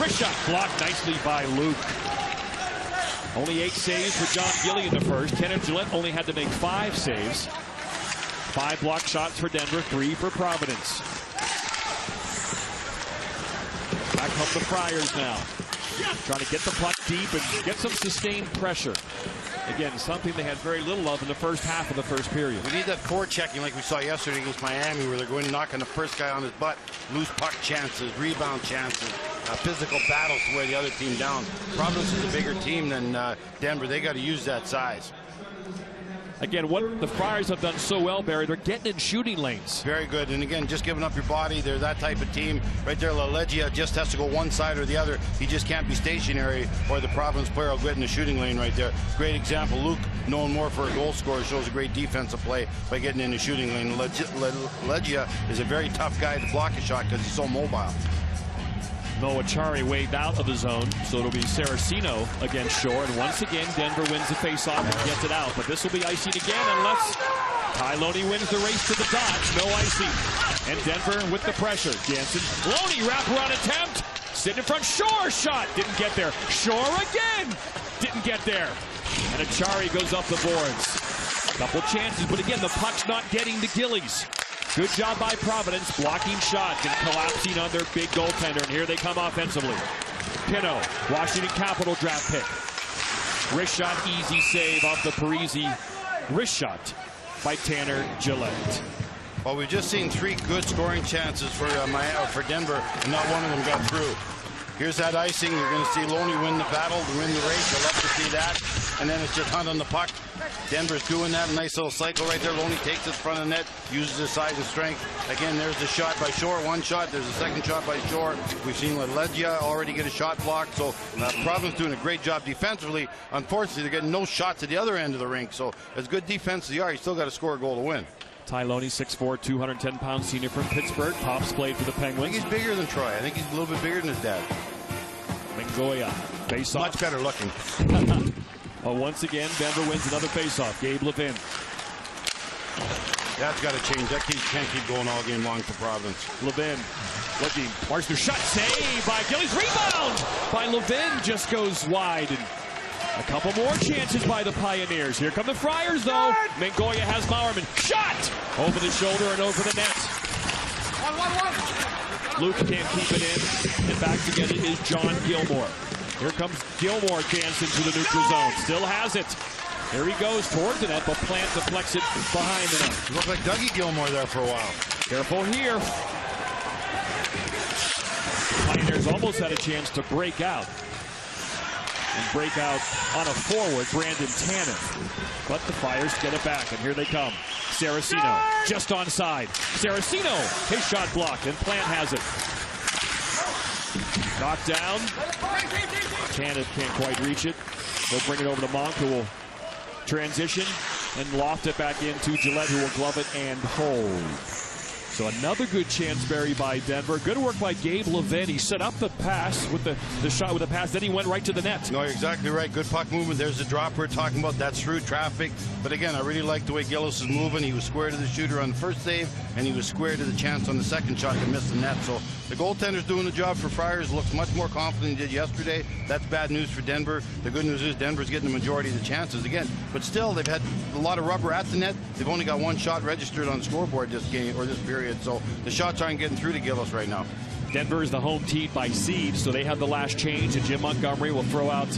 Wrist shot blocked nicely by Luke. Only 8 saves for John Gilly in the first. Kenneth Gillette only had to make 5 saves. 5 block shots for Denver, 3 for Providence. Back the Friars now. Trying to get the puck deep and get some sustained pressure. Again, something they had very little of in the first half of the first period. We need that forechecking like we saw yesterday against Miami, where they're going knocking the first guy on his butt. Loose puck chances, rebound chances, physical battles to wear the other team down. Providence is a bigger team than Denver. They got to use that size. Again, what the Friars have done so well, Barry, they're getting in shooting lanes. Very good. And again, just giving up your body. They're that type of team. Right there, LaLeggia just has to go one side or the other. He just can't be stationary, or the Providence player will get in the shooting lane right there. Great example. Luke, known more for a goal scorer, shows a great defensive play by getting in the shooting lane. LaLeggia is a very tough guy to block a shot because he's so mobile. Moachari waved out of the zone, so it'll be Saraceno against Shore. And once again, Denver wins the faceoff and gets it out. But this will be icing again unless Ty Loney wins the race to the dots. No icing. And Denver with the pressure. Jansen, Loney wraparound attempt. Sitting in front, Shore shot. Didn't get there. Shore again. Didn't get there. And Achari goes up the boards. Couple chances, but again, the puck's not getting to Gillies. Good job by Providence, blocking shots and collapsing on their big goaltender. And here they come offensively. Pino, Washington Capital draft pick. Wrist shot, easy save off the Parisi. Wrist shot by Tanner Gillette. Well, we've just seen 3 good scoring chances for Denver, and not one of them got through. Here's that icing. You're going to see Loney win the battle, win the race. You'll love to see that. And then it's just Hunt on the puck. Denver's doing that. A nice little cycle right there. Loney takes it front of net, uses his size and strength. Again, there's the shot by Shore. One shot. There's a second shot by Shore. We've seen LaLeggia already get a shot blocked. So Providence doing a great job defensively. Unfortunately, they're getting no shots at the other end of the rink. So as good defense as they are, you still got to score a goal to win. Ty Loney, 6'4", 210-pound senior from Pittsburgh. Pops played for the Penguins. I think he's bigger than Troy. I think he's a little bit bigger than his dad. Mingoya, face off. Much better looking. Once again, Denver wins another face-off. Gabe Levin. That's got to change. That can't keep going all game long for Providence. Levin looking. Marshall shot. Save by Gillies. Rebound by Levin. Just goes wide. And a couple more chances by the Pioneers. Here come the Friars, though. Mingoya has Bowerman. Shot! Over the shoulder and over the net. Luke can't keep it in. And back to get it is John Gilmore. Here comes Gilmore dancing to the neutral zone. Still has it. Here he goes towards the net, but Plant deflects it behind the net. Looked like Dougie Gilmore there for a while. Careful here. Pioneers almost had a chance to break out. And break out on a forward, Brandon Tannen. But the Friars get it back, and here they come. Saraceno, just onside. Saraceno, his shot blocked, and Plant has it. Knocked down. Tannen can't quite reach it. They'll bring it over to Monk, who will transition and loft it back into Gillette, who will glove it and hold. So another good chance, Barry, by Denver. Good work by Gabe Levin. He set up the pass with the shot with the pass. Then he went right to the net. No, you're exactly right. Good puck movement. There's the drop we're talking about. That's through traffic. But again, I really like the way Gillis is moving. He was square to the shooter on the first save, and he was square to the chance on the second shot to miss the net. So the goaltender's doing the job for Friars. Looks much more confident than he did yesterday. That's bad news for Denver. The good news is Denver's getting the majority of the chances again. But still, they've had a lot of rubber at the net. They've only got one shot registered on the scoreboard this game or this period. So the shots aren't getting through to Gillis right now. Denver is the home team by seed, so they have the last change, and Jim Montgomery will throw out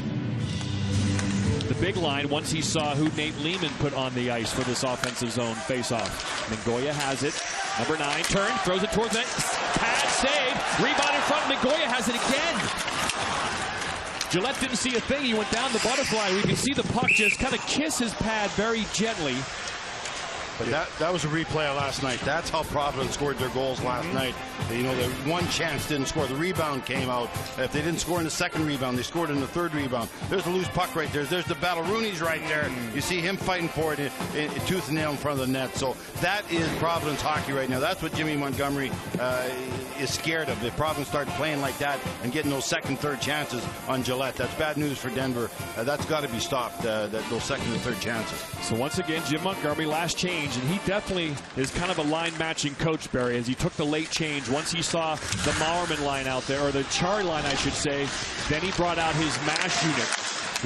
the big line once he saw who Nate Lehman put on the ice for this offensive zone face-off. Mingoya has it. Number 9, turn, throws it towards it. Pad save, rebound in front. Mingoya has it again. Gillette didn't see a thing. He went down the butterfly. We can see the puck just kind of kiss his pad very gently. But that was a replay of last night. That's how Providence scored their goals last night. You know, the one chance didn't score. The rebound came out. If they didn't score in the second rebound, they scored in the third rebound. There's a loose puck right there. There's the battle. Rooney's right there. You see him fighting for it in tooth and nail in front of the net. So that is Providence hockey right now. That's what Jimmy Montgomery is scared of. If Providence starts playing like that and getting those second, third chances on Gillette, that's bad news for Denver. That's got to be stopped, those second and third chances. So once again, Jim Montgomery, last change. And he definitely is kind of a line-matching coach, Barry, as he took the late change. Once he saw the Mauerman line out there, or the Chari line, I should say, then he brought out his MASH unit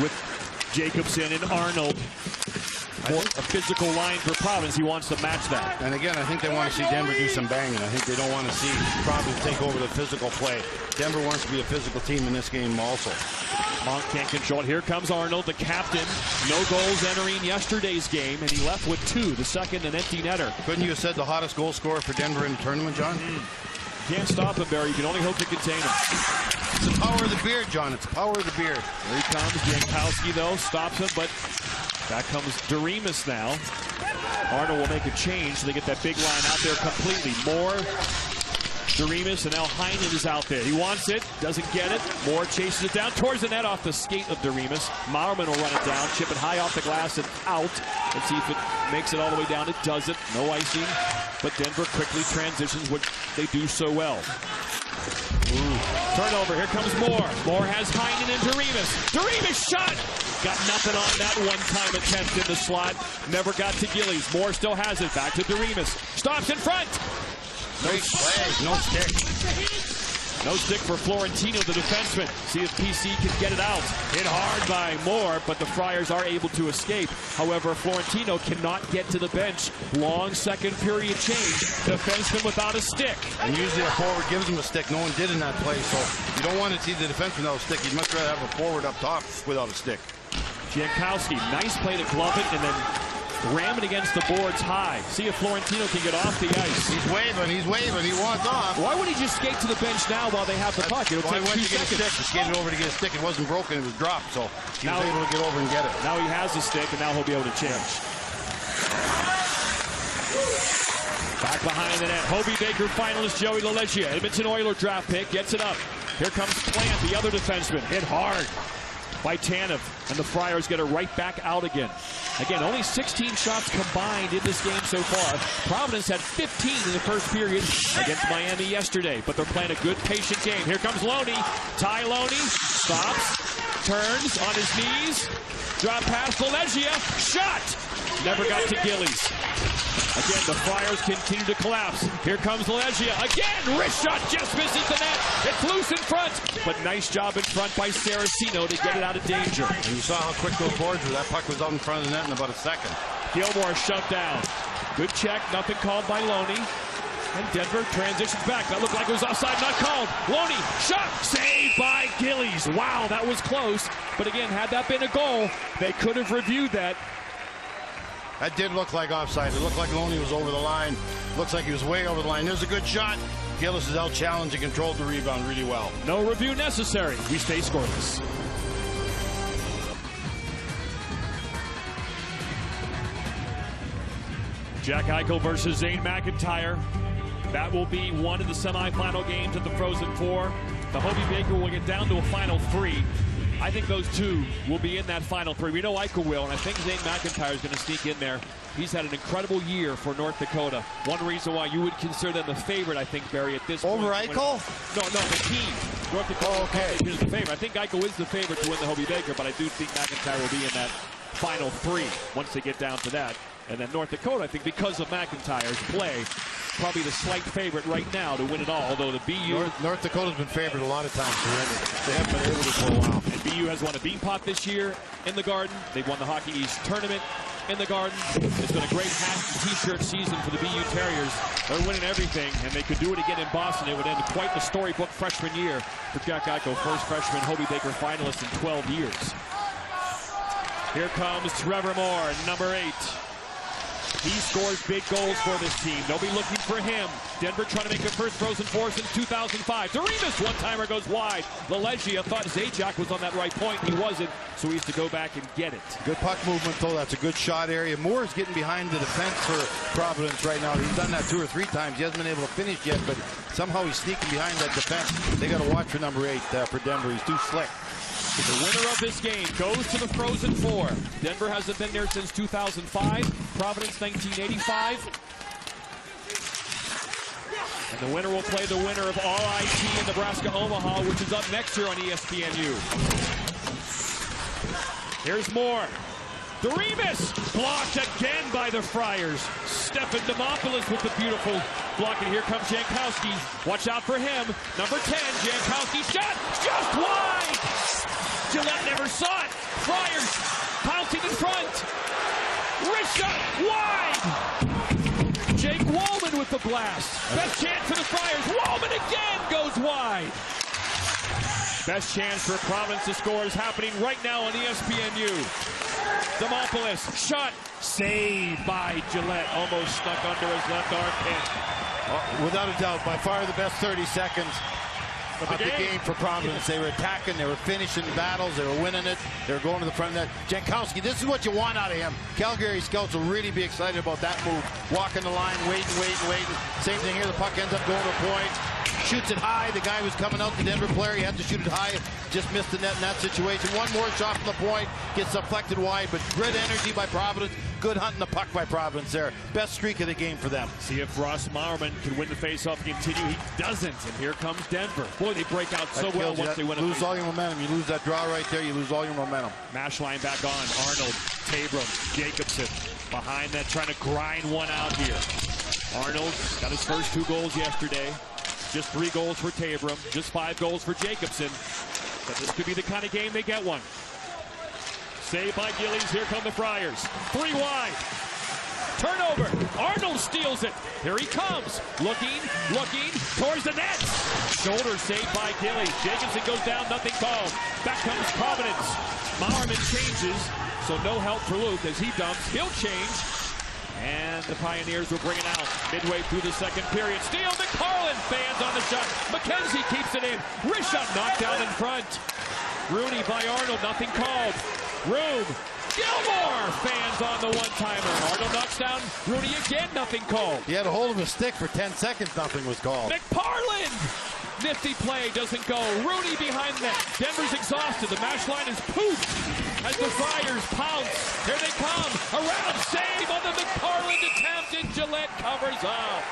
with Jacobson and Arnold. a physical line for Providence. He wants to match that. And again, I think they want to see Denver do some banging. I think they don't want to see Providence take over the physical play. Denver wants to be a physical team in this game also. Monk can't control it. Here comes Arnold, the captain. No goals entering yesterday's game, and he left with 2, the second an empty netter. Couldn't you have said the hottest goal scorer for Denver in the tournament, John? Can't stop him, Barry. You can only hope to contain him. It's the power of the beard, John. It's the power of the beard. Here he comes. Jankowski, though, stops him, but back comes Doremus now. Arnold will make a change so they get that big line out there completely. Moore, Doremus, and now Heinen is out there. He wants it, doesn't get it. Moore chases it down towards the net off the skate of Doremus. Mauerman will run it down, chip it high off the glass and out. Let's see if it makes it all the way down. It doesn't. No icing. But Denver quickly transitions, which they do so well. Turnover. Here comes Moore. Moore has Heinen and Doremus. Doremus shot. Got nothing on that one-time attempt in the slot. Never got to Gillies. Moore still has it. Back to Doremus. Stops in front. Great play. No stick. No stick for Florentino, the defenseman. See if PC can get it out. Hit hard by Moore, but the Friars are able to escape. However, Florentino cannot get to the bench. Long second period change. Defenseman without a stick. And usually a forward gives him a stick. No one did in that play, so you don't want to see the defenseman without a stick. You'd much rather have a forward up top without a stick. Jankowski, nice play to glove it and then ram it against the boards high. See if Florentino can get off the ice. He's waving, he wants off. Why would he just skate to the bench now while they have the puck? It'll take 2 seconds. He skated over to get a stick. It wasn't broken, it was dropped, so he was able to get over and get it. Now he has the stick, and now he'll be able to change. Back behind the net. Hobie Baker finalist Joey LaLeggia. Edmonton Oilers draft pick, gets it up. Here comes Plant, the other defenseman. Hit hard by Tanev, and the Friars get it right back out again. Again, only 16 shots combined in this game so far. Providence had 15 in the first period against Miami yesterday, but they're playing a good, patient game. Here comes Loney. Ty Loney stops, turns on his knees, drop past LaLeggia, shot! Never got to Gillies. Again, the Friars continue to collapse. Here comes LaLeggia. Again, wrist shot just misses the net. It's loose in front. But nice job in front by Saracino to get it out of danger. And you saw how quick those boards were. That puck was out in front of the net in about a second. Gilmore shoved down. Good check. Nothing called by Loney. And Denver transitions back. That looked like it was offside, not called. Loney, shot, saved by Gillies. Wow, that was close. But again, had that been a goal, they could have reviewed that. That did look like offside. It looked like Loney was over the line. Looks like he was way over the line. There's a good shot. Gillis is out challenged and controlled the rebound really well. No review necessary. We stay scoreless. Jack Eichel versus Zane McIntyre. That will be one of the semifinal games at the Frozen Four. The Hobie Baker will get down to a final 3. I think those two will be in that final 3. We know Eichel will, and I think Zane McIntyre is going to sneak in there. He's had an incredible year for North Dakota. One reason why you would consider them the favorite, I think, Barry, at this point. Over Eichel? No, the team. North Dakota is the favorite. I think Eichel is the favorite to win the Hobie Baker, but I do think McIntyre will be in that final 3 once they get down to that. And then North Dakota, I think, because of McIntyre's play, probably the slight favorite right now to win it all, although the BU... North Dakota's been favored a lot of times to win it. They haven't been able to for a while. And BU has won a Bean Pot this year in the Garden. They've won the Hockey East Tournament in the Garden. It's been a great hat and T-shirt season for the BU Terriers. They're winning everything, and they could do it again in Boston. It would end quite the storybook freshman year for Jack Eichel, first freshman Hobie Baker finalist in 12 years. Here comes Trevor Moore, number 8. He scores big goals for this team. They'll be looking for him. Denver trying to make their first Frozen Four since 2005. Doremus, one-timer, goes wide. LaLeggia thought Zajac was on that right point. He wasn't, so he has to go back and get it. Good puck movement, though. That's a good shot area. Moore's getting behind the defense for Providence right now. He's done that 2 or 3 times. He hasn't been able to finish yet, but somehow he's sneaking behind that defense. They got to watch for number 8 for Denver. He's too slick. The winner of this game goes to the Frozen Four. Denver hasn't been there since 2005. Providence, 1985. And the winner will play the winner of RIT in Nebraska-Omaha, which is up next year on ESPNU. Here's Moore. Doremus blocked again by the Friars. Stefan Demopoulos with the beautiful block. And here comes Jankowski. Watch out for him. Number 10, Jankowski shot just wide. Gillette never saw it. Friars pouncing in front. Wrist shot, wide! Jake Wallman with the blast. Best chance for the Friars. Wallman again goes wide. Best chance for Providence to score is happening right now on ESPNU. Demopoulos, shot, saved by Gillette. Almost stuck under his left armpit. Without a doubt, by far the best 30 seconds of the game for Providence. They were attacking, they were finishing battles, they were winning it, they were going to the front of that. Jankowski, this is what you want out of him. Calgary scouts will really be excited about that move. Walking the line, waiting. Same thing here, the puck ends up going to a point. Shoots it high. The guy was coming out, the Denver player, he had to shoot it high. Just missed the net in that situation. One more shot from the point, gets deflected wide, but great energy by Providence. Good hunting the puck by Providence there. Best streak of the game for them. See if Ross Mauerman can win the faceoff and continue. He doesn't, and here comes Denver. Boy, they break out so well once they win a lose all your momentum. You lose that draw right there, you lose all your momentum. Mash line back on. Arnold, Tabram, Jacobson behind that, trying to grind one out here. Arnold got his first 2 goals yesterday. Just 3 goals for Tabram, just 5 goals for Jacobson. But this could be the kind of game they get one. Saved by Gillies. Here come the Friars. 3 wide. Turnover. Arnold steals it. Here he comes. Looking towards the net. Shoulder saved by Gillies. Jacobson goes down. Nothing called. Back comes Providence. Mauerman changes. So no help for Luke as he dumps. He'll change. And the Pioneers will bring it out midway through the second period. Steele McFarland fans on the shot. McKenzie keeps it in. Wrist shot knocked down in front. Rooney by Arnold, nothing called. Room. Gilmore fans on the one-timer. Arnold knocks down Rooney again, nothing called. He had a hold of his stick for 10 seconds, nothing was called. McFarland! Nifty play, doesn't go. Rooney behind the net. Denver's exhausted. The mash line is pooped as the Friars pounce. Here they come. Around, save on the McFarland attempt, and Gillette covers up.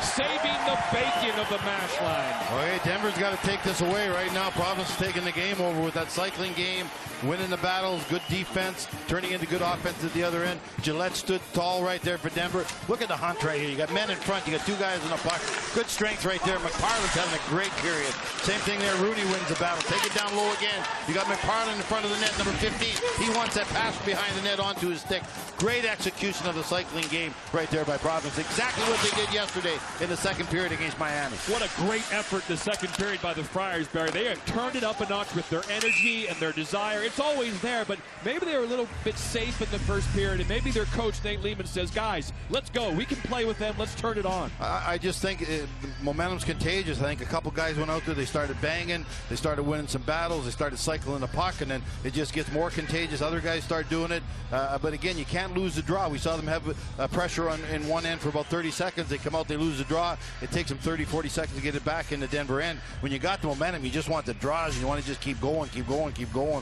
Saving the bacon of the mash line. Okay, Denver's got to take this away right now. Providence is taking the game over with that cycling game, winning the battles, good defense, turning into good offense at the other end. Gillette stood tall right there for Denver. Look at the hunt right here. You got men in front, you got 2 guys in the puck. Good strength right there. McFarland's having a great period. Same thing there. Rooney wins the battle. Take it down low again. You got McFarland in front of the net, number 15. He wants that pass behind the net onto his stick. Great execution of the cycling game right there by Providence. Exactly what they did yesterday in the second period against Miami. What a great effort the second period by the Friars, Barry. They have turned it up a notch with their energy and their desire. It's always there, but maybe they were a little bit safe in the first period, and maybe their coach, Nate Lehman, says, guys, let's go. We can play with them. Let's turn it on. I just think the momentum's contagious. I think a couple guys went out there. They started banging. They started winning some battles. They started cycling the puck, and then it just gets more contagious. Other guys start doing it. But again, you can't lose the draw. We saw them have pressure in one end for about 30 seconds. They come out, they lose the draw. It takes them 30, 40 seconds to get it back in the Denver end. When you got the momentum, you just want the draws. You want to just keep going.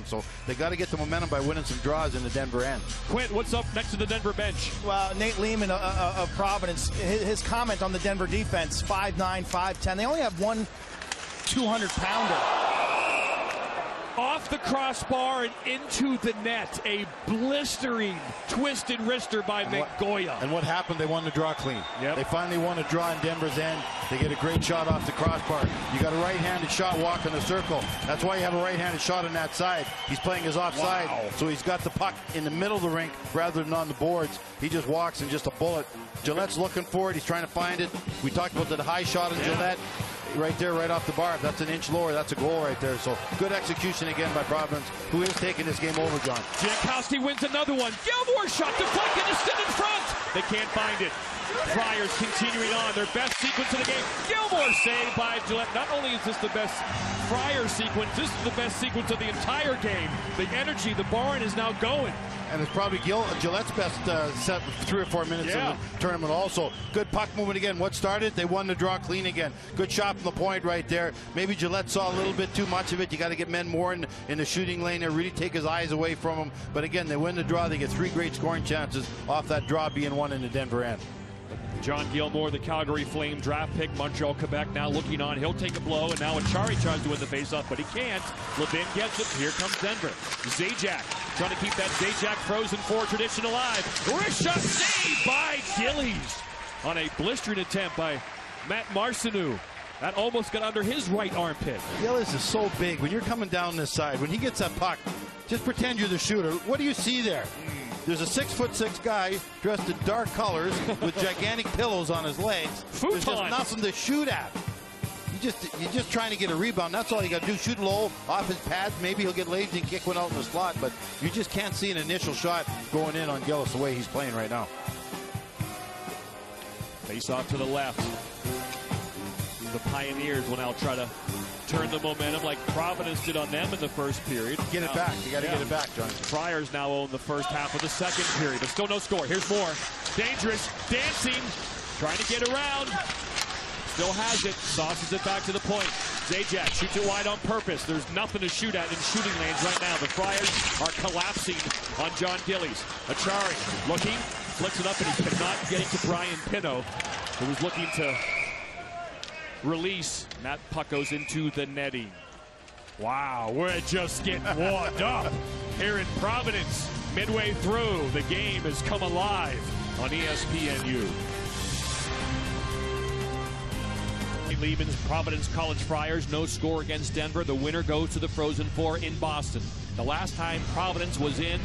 So they got to get the momentum by winning some draws in the Denver end. Quint, what's up next to the Denver bench? Well, Nate Lehman of Providence, his comment on the Denver defense, 5'9", 5'10". They only have one 200-pounder. Off the crossbar and into the net. A blistering, twisted wrister by McGoya. And what happened? They won the draw clean. Yep. They finally won a draw in Denver's end. They get a great shot off the crossbar. You got a right-handed shot walk in the circle. That's why you have a right-handed shot on that side. He's playing his offside, so he's got the puck in the middle of the rink rather than on the boards. He just walks and just a bullet. Gillette's looking for it. He's trying to find it. We talked about the high shot on Gillette. Right there, right off the bar. If that's an inch lower, that's a goal right there. So good execution again by Providence, who is taking this game over, John. Jankowski wins another one. Gilmore shot deflected to sit in front. They can't find it. Friars continuing on their best sequence of the game. Gilmore saved by Gillette. Not only is this the best Friar sequence, this is the best sequence of the entire game. The energy, the barn is now going. And it's probably Gillette's best set 3 or 4 minutes of the tournament also. Good puck movement again. What started? They won the draw clean again. Good shot from the point right there. Maybe Gillette saw a little bit too much of it. You got to get men more in the shooting lane and really take his eyes away from him. But again, they win the draw. They get 3 great scoring chances off that draw being won in the Denver end. John Gilmore, the Calgary Flame draft pick, Montreal, Quebec, now looking on. He'll take a blow, and now Achari tries to win the faceoff, but he can't. Levin gets it. Here comes Denver. Zajac trying to keep that Zajac Frozen 4 tradition alive. Wrist shot saved by Gillies on a blistering attempt by Matt Marcineau. That almost got under his right armpit. Gillies is so big. When you're coming down this side, when he gets that puck, just pretend you're the shooter. What do you see there? There's a 6'6" guy dressed in dark colors with gigantic pillows on his legs. There's just nothing to shoot at. You're just trying to get a rebound. That's all you got to do. Shoot low off his pads. Maybe he'll get lazy and kick one out in the slot, but you just can't see an initial shot going in on Gillis the way he's playing right now. Face off to the left. The Pioneers will now try to turn the momentum like Providence did on them in the first period. Get it back. You got to get it back, John. Friars now own the first half of the second period, but still no score. Here's more. Dangerous. Dancing. Trying to get around. Still has it. Sauces it back to the point. Zajac shoots it wide on purpose. There's nothing to shoot at in shooting lanes right now. The Friars are collapsing on John Gillies. Achari looking, flicks it up, and he cannot get it to Brian Pino, who was looking to release. And that puck goes into the netting. Wow, we're just getting warmed up here in Providence. Midway through, the game has come alive on ESPNU. Lehman's Providence College Friars, no score against Denver. The winner goes to the Frozen Four in Boston. The last time Providence was in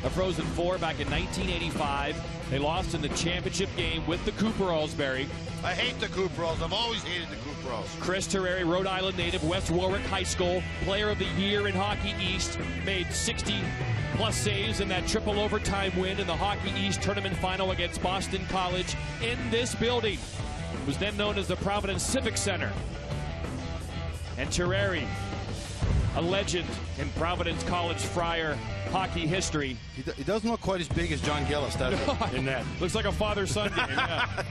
a Frozen Four back in 1985, they lost in the championship game with the Cooper-Ellsbury. I hate the Cooper-Ells. I've always hated the Cooper-Ells. Chris Terreri, Rhode Island native, West Warwick High School, Player of the Year in Hockey East, made 60-plus saves in that triple overtime win in the Hockey East tournament final against Boston College in this building. It was then known as the Providence Civic Center. And Terreri, a legend in Providence College Friar hockey history. He doesn't look quite as big as John Gillis, does he? In that. Looks like a father-son game, yeah.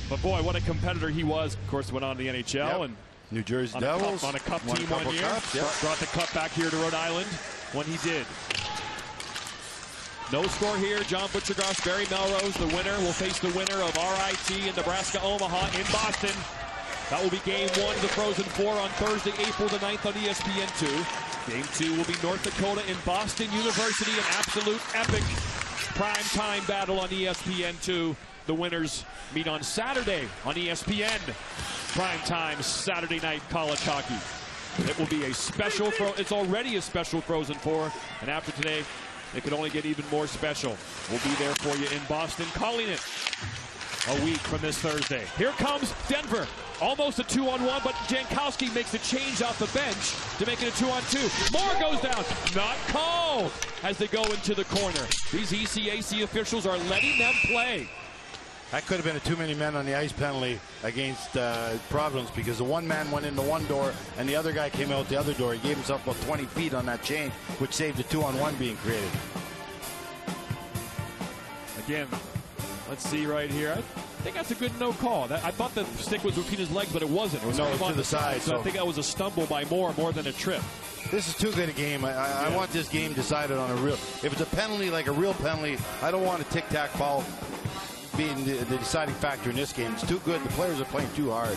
But boy, what a competitor he was. Of course, went on to the NHL. Yep. And New Jersey Devils. On a cup team one year. Cups, yep. Brought the cup back here to Rhode Island when he did. No score here. John Butchergross, Barry Melrose, the winner, will face the winner of RIT in Nebraska-Omaha in Boston. That will be game one of the Frozen Four on Thursday, April the 9th on ESPN2. Game two will be North Dakota in Boston University, an absolute epic prime-time battle on ESPN2. The winners meet on Saturday on ESPN. Prime-time Saturday night college hockey. It will be a special, it's already a special Frozen Four, and after today, it could only get even more special. We'll be there for you in Boston, calling it a week from this Thursday. Here comes Denver. Almost a 2-on-1, but Jankowski makes a change off the bench to make it a 2-on-2. Moore goes down. Not called as they go into the corner. These ECAC officials are letting them play. That could have been a too many men on the ice penalty against Providence, because the one man went into one door and the other guy came out the other door. He gave himself about 20 feet on that change, which saved a 2-on-1 being created. Again, let's see right here. I think that's a good no call. I thought the stick was between his legs, but it wasn't. It was to the side. So I think that was a stumble by Moore more than a trip. This is too good a game. I want this game decided on a real. If it's a penalty, like a real penalty, I don't want a tic-tac foul being the deciding factor in this game. It's too good. The players are playing too hard.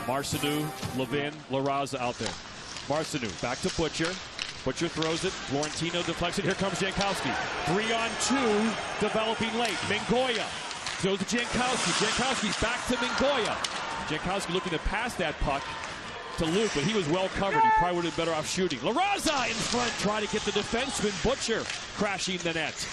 Marcineau, Levin, LaRaza out there. Marcineau back to Butcher. Butcher throws it. Florentino deflects it. Here comes Jankowski. 3-on-2 developing late. Mingoya goes to Jankowski. Jankowski's back to Mingoya. Jankowski looking to pass that puck to Luke, but he was well covered. He probably would have been better off shooting. LaRaza in front trying to get the defenseman. Butcher crashing the net.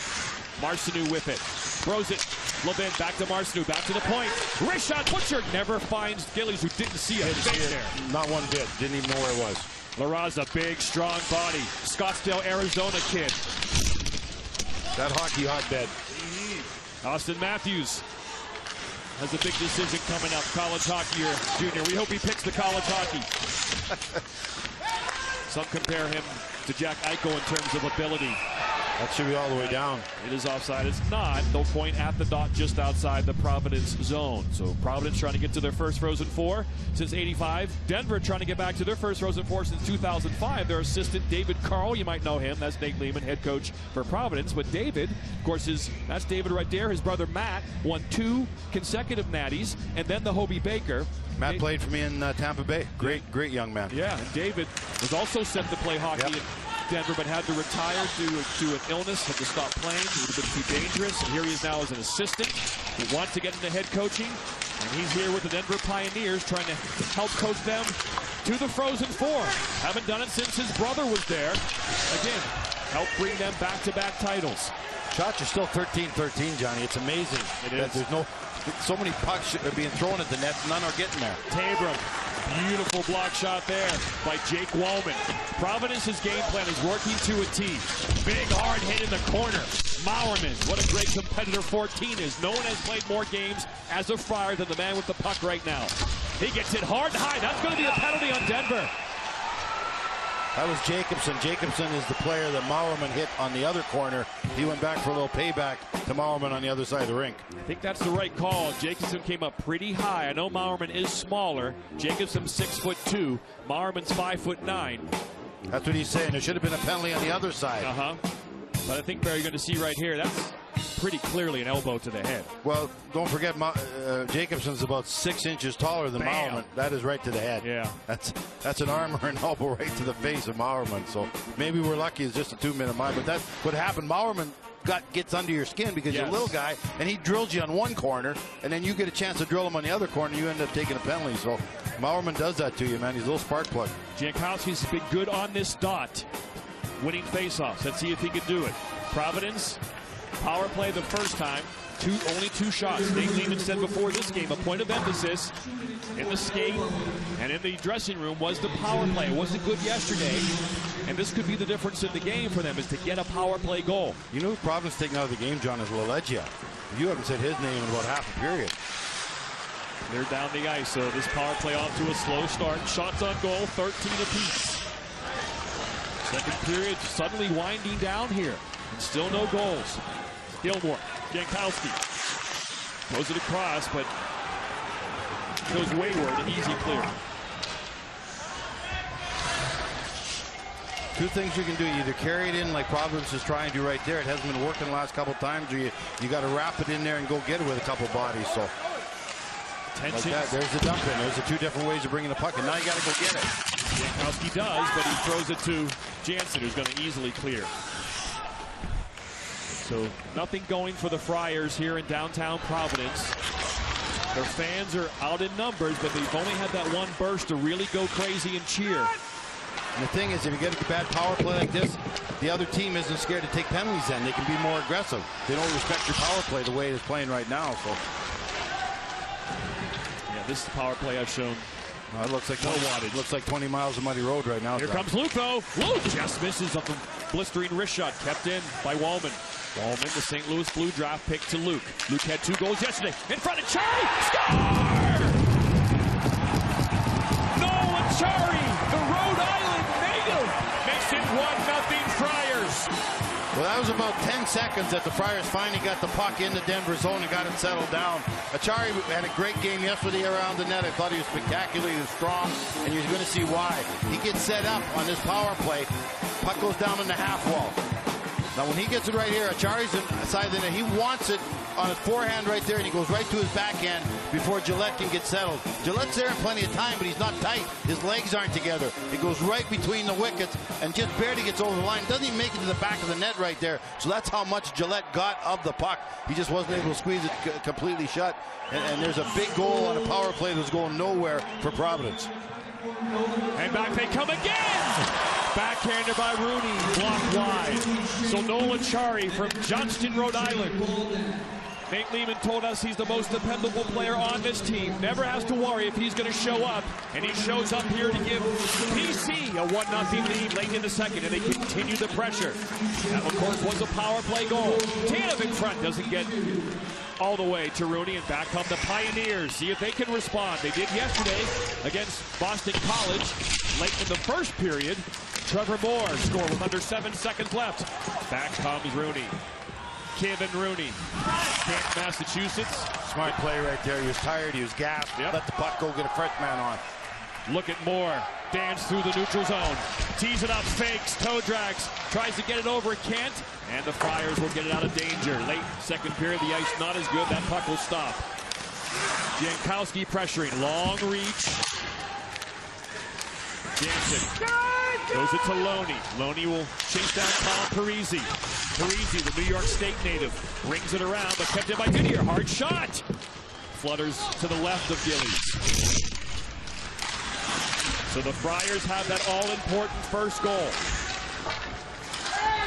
Marcineau with it. Throws it. Levin back to Marcineau. Back to the point. Wrist shot. Butcher never finds Gillies, who didn't see it. There. Not one bit. Didn't even know where it was. LaRaza, big, strong body. Scottsdale, Arizona kid. That hockey hotbed. Austin Matthews has a big decision coming up. College hockey or junior. We hope he picks the college hockey. Some compare him to Jack Eichel in terms of ability. That should be all the way down. It is offside. It's not. They'll point at the dot just outside the Providence zone. So Providence trying to get to their first Frozen Four since '85. Denver trying to get back to their first Frozen Four since 2005. Their assistant, David Carl, you might know him. That's Nate Lehman, head coach for Providence. But David, of course, that's David right there. His brother Matt won 2 consecutive natties, and then the Hobie Baker. Matt played for me in Tampa Bay. Great young man. Yeah, and David was also set to play hockey in Denver, but had to retire due to an illness, had to stop playing. It would have been too dangerous. And here he is now as an assistant who wants to get into head coaching. And he's here with the Denver Pioneers trying to help coach them to the Frozen Four. Haven't done it since his brother was there. Again, help bring them back-to-back titles. Shots are still 13-13, Johnny. It's amazing that there's so many pucks are being thrown at the net. None are getting there. Tabram, beautiful block shot there by Jake Wallman. Providence's game plan is working to a T. Big hard hit in the corner. Maurman, what a great competitor 14 is. No one has played more games as a Friar than the man with the puck right now. He gets it hard and high. That's going to be a penalty on Denver. That was Jacobson. Jacobson is the player that Maurman hit on the other corner. He went back for a little payback to Maurman on the other side of the rink. I think that's the right call. Jacobson came up pretty high. I know Maurman is smaller. Jacobson's 6'2". Maurman's 5'9". That's what he's saying. There should have been a penalty on the other side. But I think, Barry, you're going to see right here, that's pretty clearly an elbow to the head. Well, don't forget, Jacobson's about 6 inches taller than Maurman. That is right to the head. Yeah. That's an arm or an elbow right to the face of Maurman. So maybe we're lucky it's just a 2-minute mile. But that's what happened. Maurman gets under your skin because you're a little guy, and he drills you on one corner, and then you get a chance to drill him on the other corner, and you end up taking a penalty. So Maurman does that to you, man. He's a little spark plug. Jankowski's been good on this dot, winning faceoffs. Let's see if he can do it. Providence, power play the first time. Only 2 shots. Nate Lehman said before this game, a point of emphasis in the skate and in the dressing room was the power play. It wasn't good yesterday, and this could be the difference in the game for them, is to get a power play goal. You know who Providence taking out of the game, John, is Lalegia. You haven't said his name in about half a period. They're down the ice, so this power play off to a slow start. Shots on goal, 13 apiece. Second period suddenly winding down here, and still no goals. Gilmore, Jankowski throws it across, but goes wayward, an easy clear. 2 things you can do. You either carry it in like Providence is trying to do right there. It hasn't been working the last couple times, or you got to wrap it in there and go get it with a couple bodies. So like that, there's the dump in. There's the 2 different ways of bringing the puck, and now you got to go get it. Jankowski does, but he throws it to Jansen, who's going to easily clear. So nothing going for the Friars here in downtown Providence. Their fans are out in numbers, but they've only had that one burst to really go crazy and cheer. And the thing is, if you get a bad power play like this, the other team isn't scared to take penalties then. They can be more aggressive. They don't respect your power play the way it is playing right now. So yeah, this power play I've shown. It looks like looks like 20 miles of muddy road right now. Here comes Luke, though. Luke just misses off a blistering wrist shot, kept in by Wallman. Wallman, the St. Louis Blue draft pick to Luke. Luke had 2 goals yesterday. In front of Chari. Score! Nolan Chari, the Rhode Island native, makes it 1-0 Friars. Well, that was about 10 seconds that the Friars finally got the puck into Denver zone and got it settled down. Achari had a great game yesterday around the net. I thought he was spectacular. He was strong, and you're going to see why. He gets set up on this power play. Puck goes down in the half wall. Now, when he gets it right here, Achari's inside the net. He wants it on his forehand right there, and he goes right to his backhand before Gillette can get settled. Gillette's there in plenty of time, but he's not tight. His legs aren't together. He goes right between the wickets and just barely gets over the line. Doesn't even make it to the back of the net right there. So that's how much Gillette got of the puck. He just wasn't able to squeeze it completely shut. And there's a big goal on a power play that's going nowhere for Providence. And back they come again! Backhanded by Rooney, blocked wide. So Nolan Chari from Johnston, Rhode Island. Nate Lehman told us he's the most dependable player on this team. Never has to worry if he's going to show up. And he shows up here to give PC a 1-0 lead late in the second. And they continue the pressure. That, of course, was a power play goal. Tanev in front doesn't get all the way to Rooney, and back come the Pioneers. See if they can respond. They did yesterday against Boston College. Late in the first period, Trevor Moore scored with under 7 seconds left. Back comes Rooney. Kevin Rooney, Kent, Massachusetts. Smart play right there. He was tired. He was gassed. Let the puck go, get a French man on. Look at Moore. Dance through the neutral zone. Tees it up, fakes, toe drags. Tries to get it over, can't. And the Friars will get it out of danger. Late second period, the ice not as good. That puck will stop. Jankowski pressuring. Long reach. Jansen goes it to Loney. Loney will chase down Colin Parisi. Parisi, the New York State native, rings it around, but kept in by Didier. Hard shot. Flutters to the left of Gillies. So the Friars have that all-important first goal.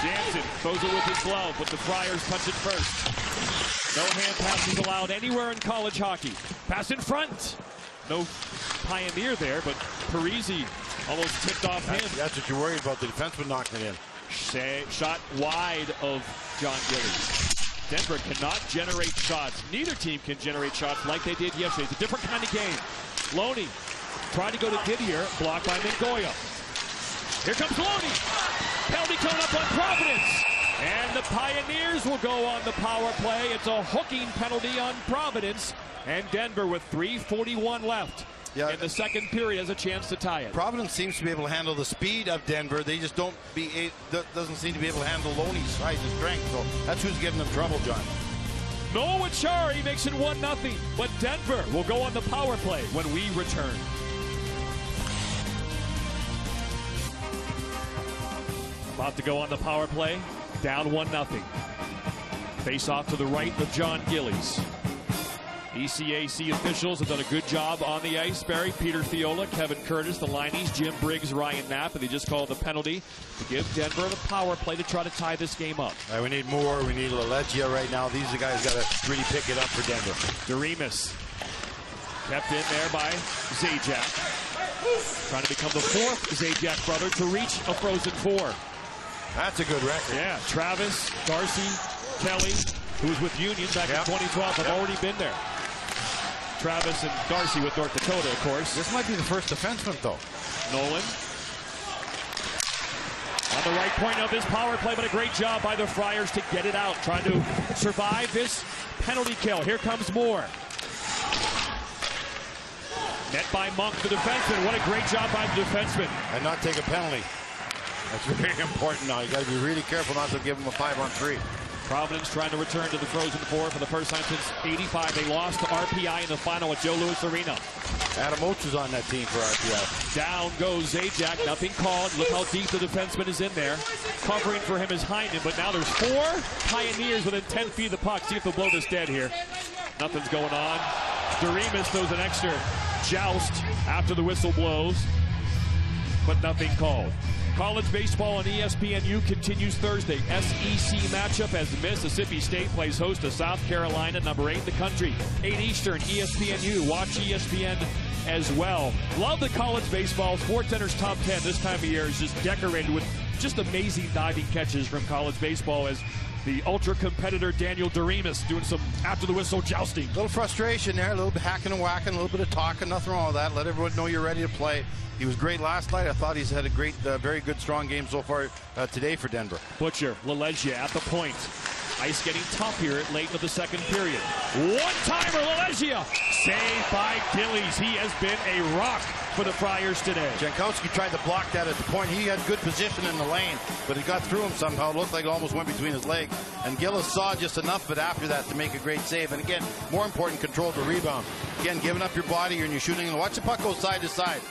Jansen throws it with his glove, but the Friars touch it first. No hand passes allowed anywhere in college hockey. Pass in front. No pioneer there, but Parisi almost tipped off him. That's what you're worried about, the defenseman knocking it in. Shot wide of John Gillies. Denver cannot generate shots. Neither team can generate shots like they did yesterday. It's a different kind of game. Loney tried to go to Didier, blocked by Mingoya. Here comes Loney. Penalty coming up on Providence. And the Pioneers will go on the power play. It's a hooking penalty on Providence. And Denver, with 3:41 left in the second period, has a chance to tie it. Providence seems to be able to handle the speed of Denver. They just doesn't seem to be able to handle Loney's size and strength. So that's who's giving them trouble, John. Noah Chari makes it 1-0. But Denver will go on the power play when we return. About to go on the power play. Down 1-0. Face off to the right of John Gillies. ECAC officials have done a good job on the ice. Barry, Peter Fiola, Kevin Curtis, the Lineys, Jim Briggs, Ryan Knapp, and they just called the penalty to give Denver the power play to try to tie this game up. Right, we need more. We need LaLeggia right now. These are the guys got to really pick it up for Denver. Doremus kept in there by Zajac. Trying to become the fourth Zajac brother to reach a Frozen Four. That's a good record. Yeah, Travis, Darcy, Kelly, who was with Union back in 2012, have already been there. Travis and Darcy with North Dakota, of course. This might be the first defenseman, though. Nolan on the right point of his power play, but a great job by the Friars to get it out, trying to survive this penalty kill. Here comes Moore. Net by Monk, the defenseman. What a great job by the defenseman. And not take a penalty. That's very important now. You got to be really careful not to give him a 5-on-3. Providence trying to return to the Frozen Four for the first time since '85. They lost to RPI in the final at Joe Louis Arena. Adam Oates is on that team for RPI. Down goes Zajac. Nothing called. Look how deep the defenseman is in there. Covering for him is Hyman, but now there's 4 Pioneers within 10 feet of the puck. See if they'll blow this dead here. Nothing's going on. Doremus throws an extra joust after the whistle blows, but nothing called. College baseball on ESPNU continues Thursday. SEC matchup as Mississippi State plays host to South Carolina, number 8 in the country. 8 Eastern, ESPNU. Watch ESPN as well. Love the college baseball. SportsCenter's top 10 this time of year is just decorated with just amazing diving catches from college baseball as the ultra competitor Daniel Doremus doing some after the whistle jousting. A little frustration there, a little bit hacking and whacking, a little bit of talking, nothing wrong with that. Let everyone know you're ready to play. He was great last night. I thought he's had a great, very good, strong game so far today for Denver. Butcher, LaLeggia at the point. Ice getting tough here late into the second period. One-timer, LaLeggia. Saved by Gillies. He has been a rock for the Friars today. Jankowski tried to block that at the point. He had good position in the lane, but it got through him somehow. It looked like it almost went between his legs. And Gillis saw just enough of it after that to make a great save. And again, more important, control the rebound. Again, giving up your body and you're shooting. And watch the puck go side to side.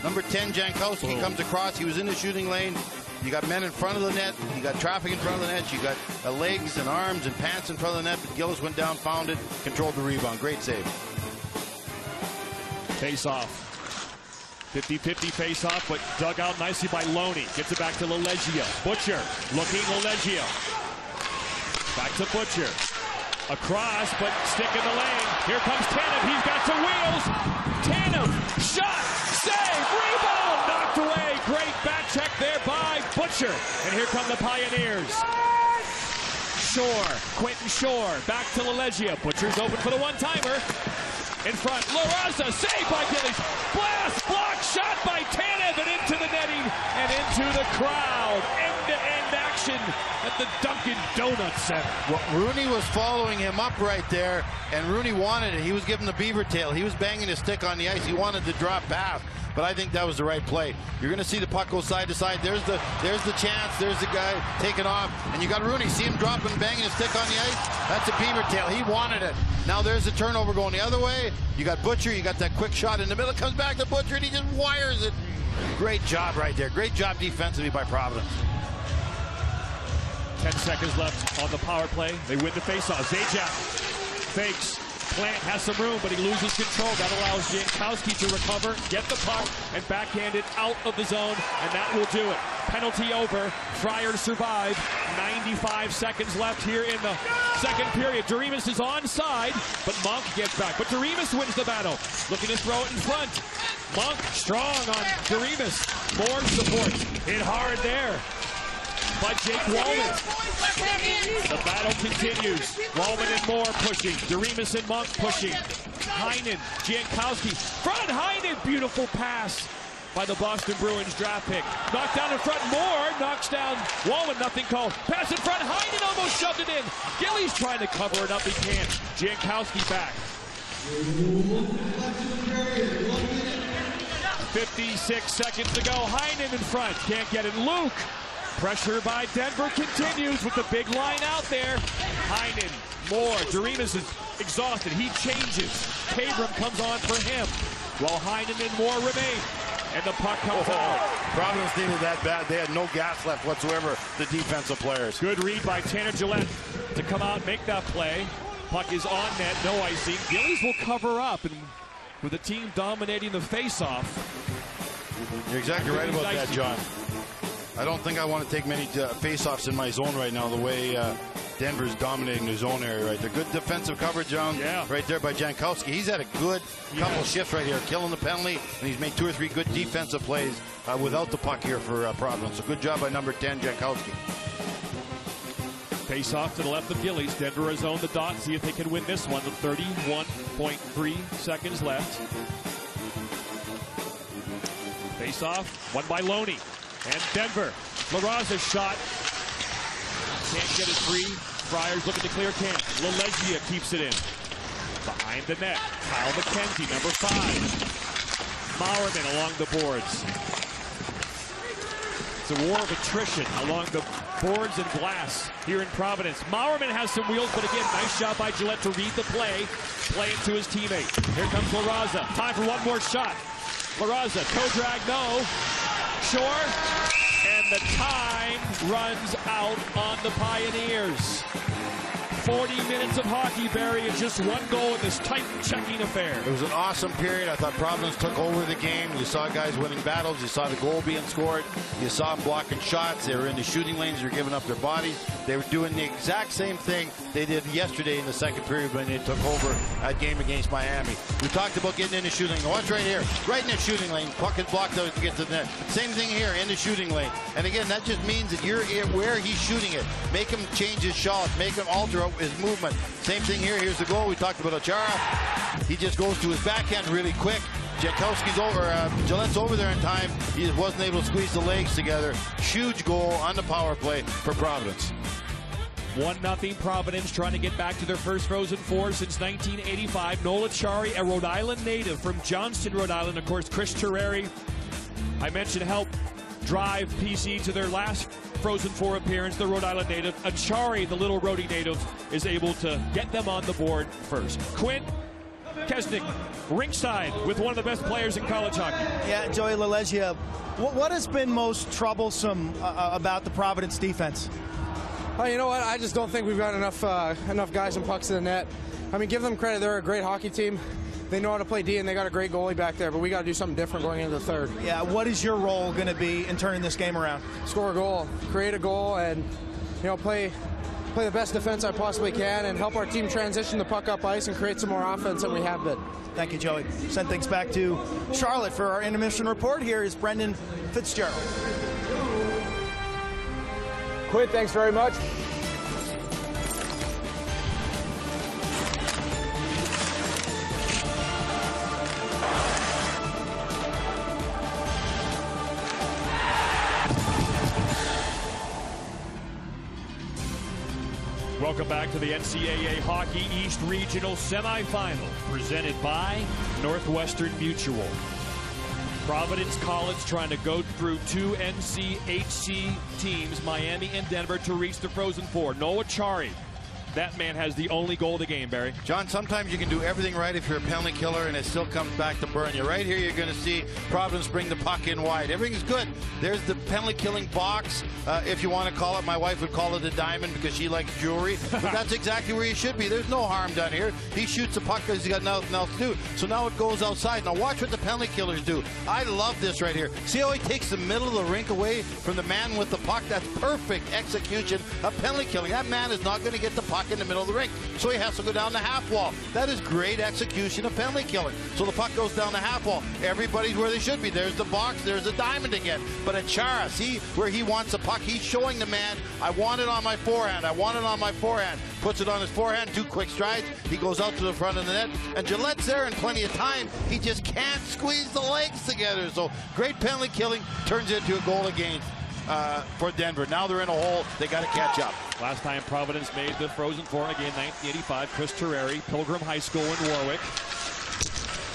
Number 10, Jankowski comes across. He was in the shooting lane. You got men in front of the net. You got traffic in front of the net. You got legs and arms and pants in front of the net. But Gillis went down, found it, controlled the rebound. Great save. Face off. 50-50 face off, but dug out nicely by Loney. Gets it back to LaLeggia. Butcher looking LaLeggia. Back to Butcher. Across, but stick in the lane. Here comes Tanev. He's got some wheels. Tanev, shot, save, rebound, knocked away. Great back check there by Butcher. And here come the Pioneers. Shore, Quentin Shore, back to LaLeggia. Butcher's open for the one-timer. In front, La Raza, saved by Gillies. Blast, block, shot by Tanev, and into the netting and into the crowd. End-to-end action at the Dunkin' Donuts Center. Well, Rooney was following him up right there, and Rooney wanted it. He was giving the beaver tail. He was banging his stick on the ice. He wanted to drop pass, but I think that was the right play. You're going to see the puck go side to side. There's the chance. There's the guy taking off, and you got Rooney. See him dropping, banging his stick on the ice. That's a beaver tail. He wanted it. Now there's the turnover going the other way. You got Butcher. You got that quick shot in the middle. Comes back to Butcher, and he just wires it. Great job right there. Great job defensively by Providence. 10 seconds left on the power play. They win the faceoff. Zajac fakes, Plant has some room, but he loses control. That allows Jankowski to recover, get the puck, and backhand it out of the zone, and that will do it. Penalty over. Friars survive. 95 seconds left here in the second period. Doremus is onside, but Monk gets back. But Doremus wins the battle. Looking to throw it in front. Monk strong on Doremus. More support. Hit hard there by Jake Wallman. The battle continues. Wallman and Moore pushing. Doremus and Monk pushing. Heinen, Jankowski. Front Heinen. Beautiful pass by the Boston Bruins draft pick. Knocked down in front. Moore knocks down Wallman. Nothing called. Pass in front. Heinen almost shoved it in. Gillies trying to cover it up. He can't. Jankowski back. 56 seconds to go. Heinen in front. Can't get it. Luke. Pressure by Denver continues with the big line out there. Heinen, Moore. Doremus is exhausted. He changes. Cabram comes on for him while Heinen and Moore remain. And the puck comes out. Providence needed that bad. They had no gas left whatsoever, the defensive players. Good read by Tanner Gillette to come out and make that play. Puck is on net, no icing. Gillies will cover up, and with the team dominating the face-off. You're exactly right about that, John. I don't think I want to take many face-offs in my zone right now, the way Denver's dominating the zone area right there. Good defensive coverage, John, right there by Jankowski. He's had a good couple shifts right here, killing the penalty, and he's made 2 or 3 good defensive plays without the puck here for Providence. So good job by number 10, Jankowski. Face off to the left of Gillies. Denver has owned the dot. See if they can win this one. With 31.3 seconds left. Face off, won by Loney. And Denver. LaRaza's shot. Can't get it free. Friars looking to clear camp. LaLeggia keeps it in. Behind the net. Kyle McKenzie, number 5. Maurerman along the boards. It's a war of attrition along the boards and glass here in Providence. Maurerman has some wheels, but again, nice job by Gillette to read the play. Play it to his teammate. Here comes LaRaza. Time for one more shot. LaRaza, toe drag, no. Short. And the time runs out on the Pioneers. 40 minutes of hockey, Barry, and just one goal in this tight checking affair. It was an awesome period. I thought Providence took over the game. You saw guys winning battles. You saw the goal being scored. You saw them blocking shots. They were in the shooting lanes. They were giving up their bodies. They were doing the exact same thing they did yesterday in the second period when they took over that game against Miami. We talked about getting in the shooting lane. Watch right here. Right in the shooting lane. Puck is blocked out to get to the net. Same thing here in the shooting lane. And again, that just means that you're where he's shooting it. Make him change his shot. Make him alter his movement. Same thing here. Here's the goal. We talked about Ochara. He just goes to his backhand really quick. Jankowski's over, Gillette's over there in time. He just wasn't able to squeeze the legs together. Huge goal on the power play for Providence. 1-0 Providence trying to get back to their first Frozen Four since 1985. Noel Acciari, a Rhode Island native from Johnston, Rhode Island. Of course, Chris Terreri, I mentioned, helped drive PC to their last Frozen Four appearance, the Rhode Island native. Acciari, the little Rhodey native, is able to get them on the board first. Quinn Kesnick, ringside with one of the best players in college hockey. Yeah, Joey LaLeggia, what has been most troublesome about the Providence defense? Oh, you know what? I just don't think we've got enough guys and pucks in the net. I mean, give them credit. They're a great hockey team. They know how to play D, and they got a great goalie back there, but we got to do something different going into the third. Yeah, what is your role going to be in turning this game around? Score a goal, create a goal, and play the best defense I possibly can and help our team transition the puck up ice and create some more offense than we have been. Thank you, Joey. Send things back to Charlotte for our intermission report. Here is Brendan Fitzgerald. Quinn, thanks very much. Welcome back to the NCAA Hockey East Regional Semifinal, presented by Northwestern Mutual. Providence College trying to go through 2 NCHC teams, Miami and Denver, to reach the Frozen Four. Noel Acciari that man has the only goal of the game, Barry. John, sometimes you can do everything right if you're a penalty killer and it still comes back to burn you. Right here, you're going to see Providence bring the puck in wide. Everything's good. There's the penalty killing box, if you want to call it. My wife would call it a diamond because she likes jewelry. But that's exactly where you should be. There's no harm done here. He shoots the puck because he's got nothing else to do. So now it goes outside. Now watch what the penalty killers do. I love this right here. See how he takes the middle of the rink away from the man with the puck? That's perfect execution of penalty killing. That man is not going to get the puck in the middle of the rink, so he has to go down the half wall. That is great execution of penalty killing. So the puck goes down the half wall. Everybody's where they should be. There's the box. There's the diamond again. But at Chara, see where he wants the puck. He's showing the man, I want it on my forehand. I want it on my forehand. Puts it on his forehand. 2 quick strides. He goes out to the front of the net. And Gillette's there in plenty of time. He just can't squeeze the legs together. So great penalty killing turns into a goal against for Denver. Now they're in a hole. They got to catch up. Last time Providence made the Frozen Four again, 1985. Chris Terreri, Pilgrim High School in Warwick.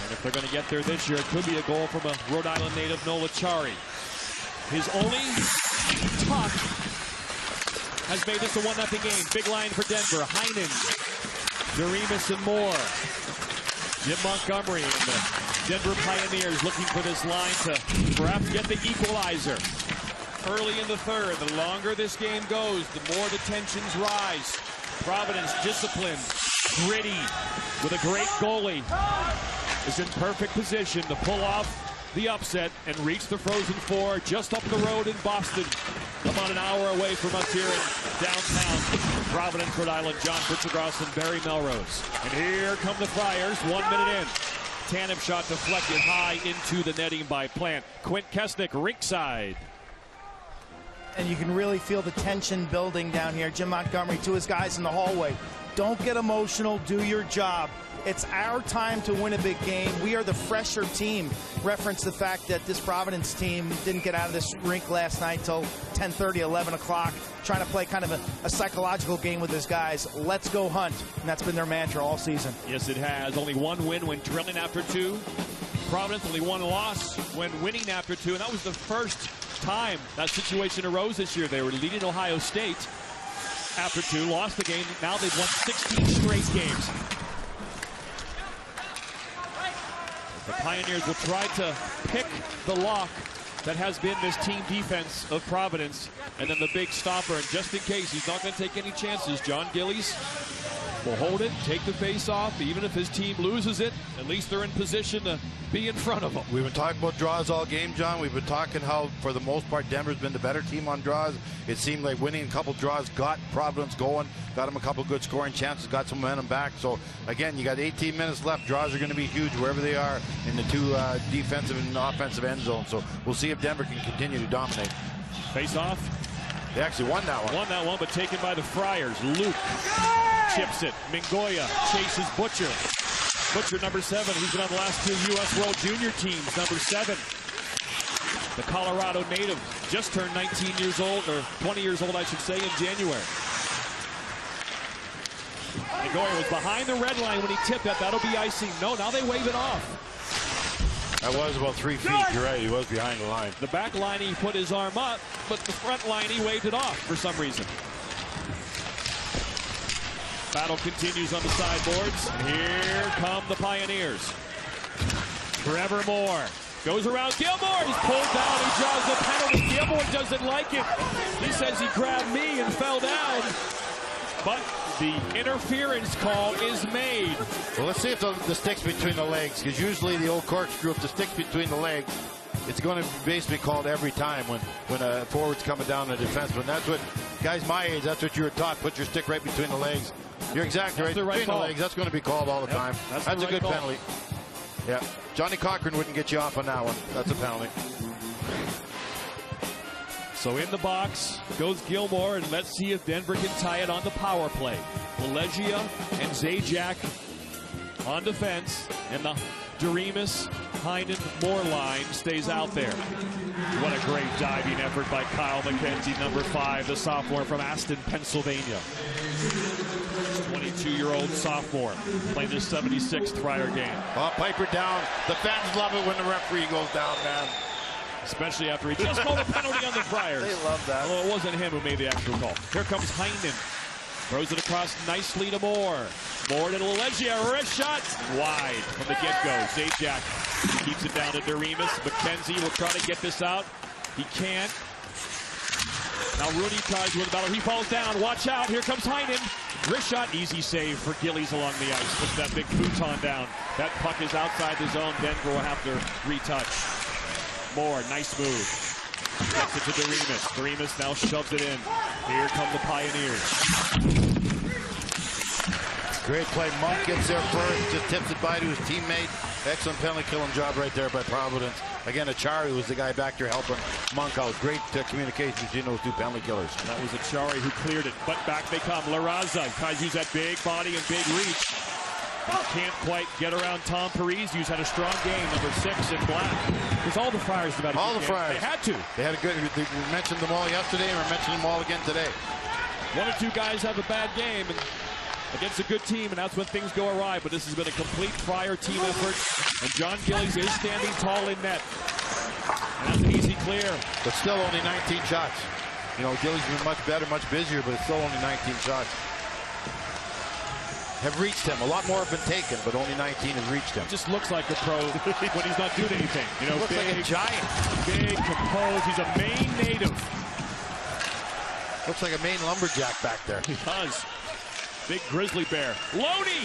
And if they're going to get there this year, it could be a goal from a Rhode Island native, Nola Chari. His only tuck has made this a 1-0 game. Big line for Denver. Heinen, Doremus, and Moore. Jim Montgomery and the Denver Pioneers looking for this line to perhaps get the equalizer. Early in the third, the longer this game goes, the more the tensions rise. Providence, disciplined, gritty, with a great goalie, is in perfect position to pull off the upset and reach the Frozen Four just up the road in Boston, about an hour away from us here in downtown Providence, Rhode Island. John Butchergross and Barry Melrose. And here come the Friars, 1 minute in. Tandem shot deflected high into the netting by Plant. Quint Kesnick, rinkside. And you can really feel the tension building down here. Jim Montgomery to his guys in the hallway. Don't get emotional. Do your job. It's our time to win a big game. We are the fresher team. Reference the fact that this Providence team didn't get out of this rink last night till 10:30, 11 o'clock, trying to play kind of a psychological game with his guys. Let's go hunt. And that's been their mantra all season. Yes, it has. Only one win when trailing after 2. Providence only 1 loss when winning after 2, and that was the first time that situation arose this year. They were leading Ohio State after 2, lost the game. Now they've won 16 straight games. The Pioneers will try to pick the lock that has been this team defense of Providence, and then the big stopper. And just in case he's not going to take any chances, John Gillies will hold it, take the face off. Even if his team loses it, at least they're in position to be in front of them. We've been talking about draws all game, John. We've been talking how, for the most part, Denver's been the better team on draws. It seemed like winning a couple draws got Providence going, got them a couple good scoring chances, got some momentum back. So, again, you got 18 minutes left. Draws are going to be huge wherever they are in the 2 defensive and offensive end zones. So we'll see if Denver can continue to dominate. Face off. They actually won that one. Won that one, but taken by the Friars. Luke chips it. Mingoya chases Butcher. Butcher, number 7. He's been on the last 2 U.S. World Junior teams. Number 7. The Colorado native just turned 19 years old, or 20 years old, I should say, in January. Mingoya was behind the red line when he tipped that. That'll be icing. No, now they wave it off. That was about 3 feet. You're right. He was behind the line. The back line, he put his arm up, but the front line, he waved it off for some reason. Battle continues on the sideboards. Here come the Pioneers. Trevor Moore goes around Gilmore. He's pulled down. He draws the penalty. Gilmore doesn't like it. He says he grabbed me and fell down. But the interference call is made. Well, let's see if the stick's between the legs, because usually the old corkscrew, if the stick's between the legs, it's going to basically called every time when a forward's coming down a defenseman. That's what, guys my age, that's what you were taught. Put your stick right between the legs. You're exactly right. Between the legs, that's going to be called all the time. That's a good penalty. Yeah. Johnny Cochran wouldn't get you off on that one. That's a penalty. So in the box goes Gilmore, and let's see if Denver can tie it on the power play. Legia and Zajac on defense, and the Doremus, Heinen, Moore line stays out there. What a great diving effort by Kyle McKenzie, number 5, the sophomore from Aston, Pennsylvania. 22-year-old sophomore playing his 76th prior game. Oh, Piper down. The fans love it when the referee goes down, man. Especially after he just called a penalty on the Friars. They love that. Although it wasn't him who made the actual call. Here comes Heinen. Throws it across nicely to Moore. Moore to Legia. Wrist shot. Wide from the get-go. Zajac keeps it down to Doremus. McKenzie will try to get this out. He can't. Now Rooney tries with the battle. He falls down. Watch out. Here comes Heinen. Wrist shot. Easy save for Gillies along the ice. Puts that big futon down. That puck is outside the zone. Denver will have to retouch. Moore. Nice move. Gets it to Doremus. Doremus now shoves it in. Here come the Pioneers. Great play. Monk gets there first, just tips it by to his teammate. Excellent penalty killing job right there by Providence. Again, Achari was the guy back there helping Monk out. Great communication between those two penalty killers. And that was Achari who cleared it, but back they come. LaRaza tries to use that big body and big reach. He can't quite get around Tom Parise, who's had a strong game, number 6 in black. Because all the Friars have had a all good the game. Friars. They had to. They had a good. We mentioned them all yesterday, and we're mentioning them all again today. One or two guys have a bad game and against a good team, and that's when things go awry. But this has been a complete Friar team effort, and John Gillies is standing tall in net. And that's an easy clear. But still only 19 shots. You know, Gillies has been much better, much busier, but it's still only 19 shots. Have reached him. A lot more have been taken, but only 19 have reached him. Just looks like a pro when he's not doing anything. You know, looks big, like a giant. Big, composed. He's a Maine native. Looks like a Maine lumberjack back there. He does. Big grizzly bear. Loney!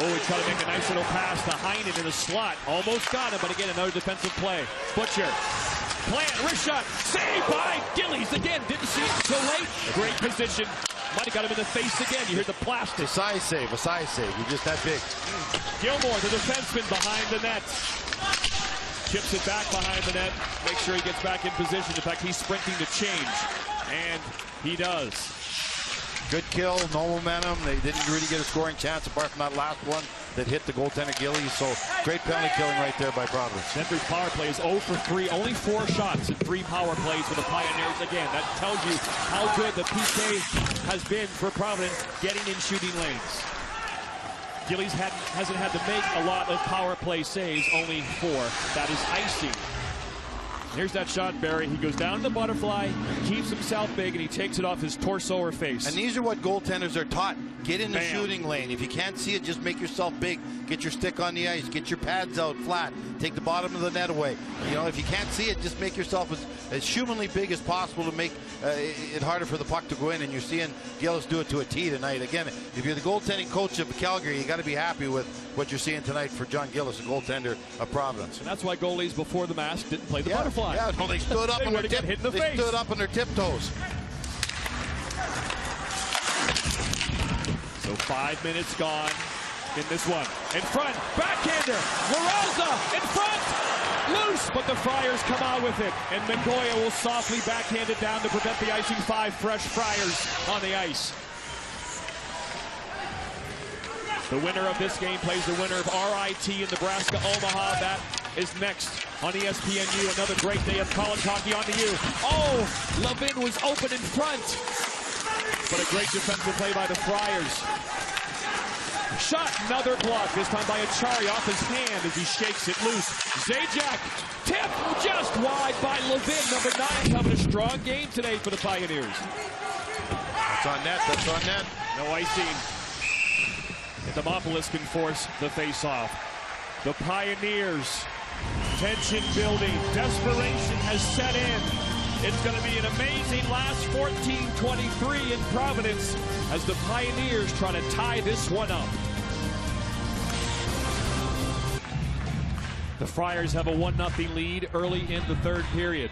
Oh, he tried to make a nice little pass to Heinen in the slot. Almost got him, but again, another defensive play. Butcher. Plant, wrist shot. Saved by Gillies again. Didn't see it until late. Great position. Might have got him in the face again. You hear the plastic. A size save, a size save. He's just that big. Gilmore, the defenseman, behind the net. Chips it back behind the net. Make sure he gets back in position. In fact, he's sprinting to change. And he does. Good kill, no momentum. They didn't really get a scoring chance apart from that last one that hit the goaltender Gillies. So great penalty killing right there by Providence. Denver's power play is 0 for 3. Only 4 shots in 3 power plays for the Pioneers. Again, that tells you how good the PK has been for Providence getting in shooting lanes. Gillies hasn't had to make a lot of power play saves, only 4. That is icing. Here's that shot, Barry. He goes down to the butterfly, keeps himself big, and he takes it off his torso or face. And these are what goaltenders are taught. Get in the Bam. shooting lane. If you can't see it, just make yourself big. Get your stick on the ice. Get your pads out flat. Take the bottom of the net away. You know, if you can't see it, just make yourself as humanly big as possible to make it harder for the puck to go in. And you're seeing Gillis do it to a T tonight. Again, if you're the goaltending coach of Calgary, you got to be happy with what you're seeing tonight for John Gillis, a goaltender of Providence. And that's why goalies before the mask didn't play the butterfly. Yeah, no, they stood up on their They stood up on their tiptoes. So 5 minutes gone in this one. In front, backhander, LaRaza in front, loose, but the Friars come out with it. And Montoya will softly backhand it down to prevent the icing. 5 fresh Friars on the ice. The winner of this game plays the winner of RIT in Nebraska, Omaha. That is next on ESPNU. Another great day of college hockey on the U. Oh, Levin was open in front. But a great defensive play by the Friars. Shot, another block, this time by Achari off his hand as he shakes it loose. Zajac, tip, just wide by Levin. Number 9 having a strong game today for the Pioneers. That's on net, that's on net. No icing. Demopolis can force the face-off. The Pioneers, tension building, desperation has set in. It's going to be an amazing last 14-23 in Providence as the Pioneers try to tie this one up. The Friars have a 1-0 lead early in the 3rd period.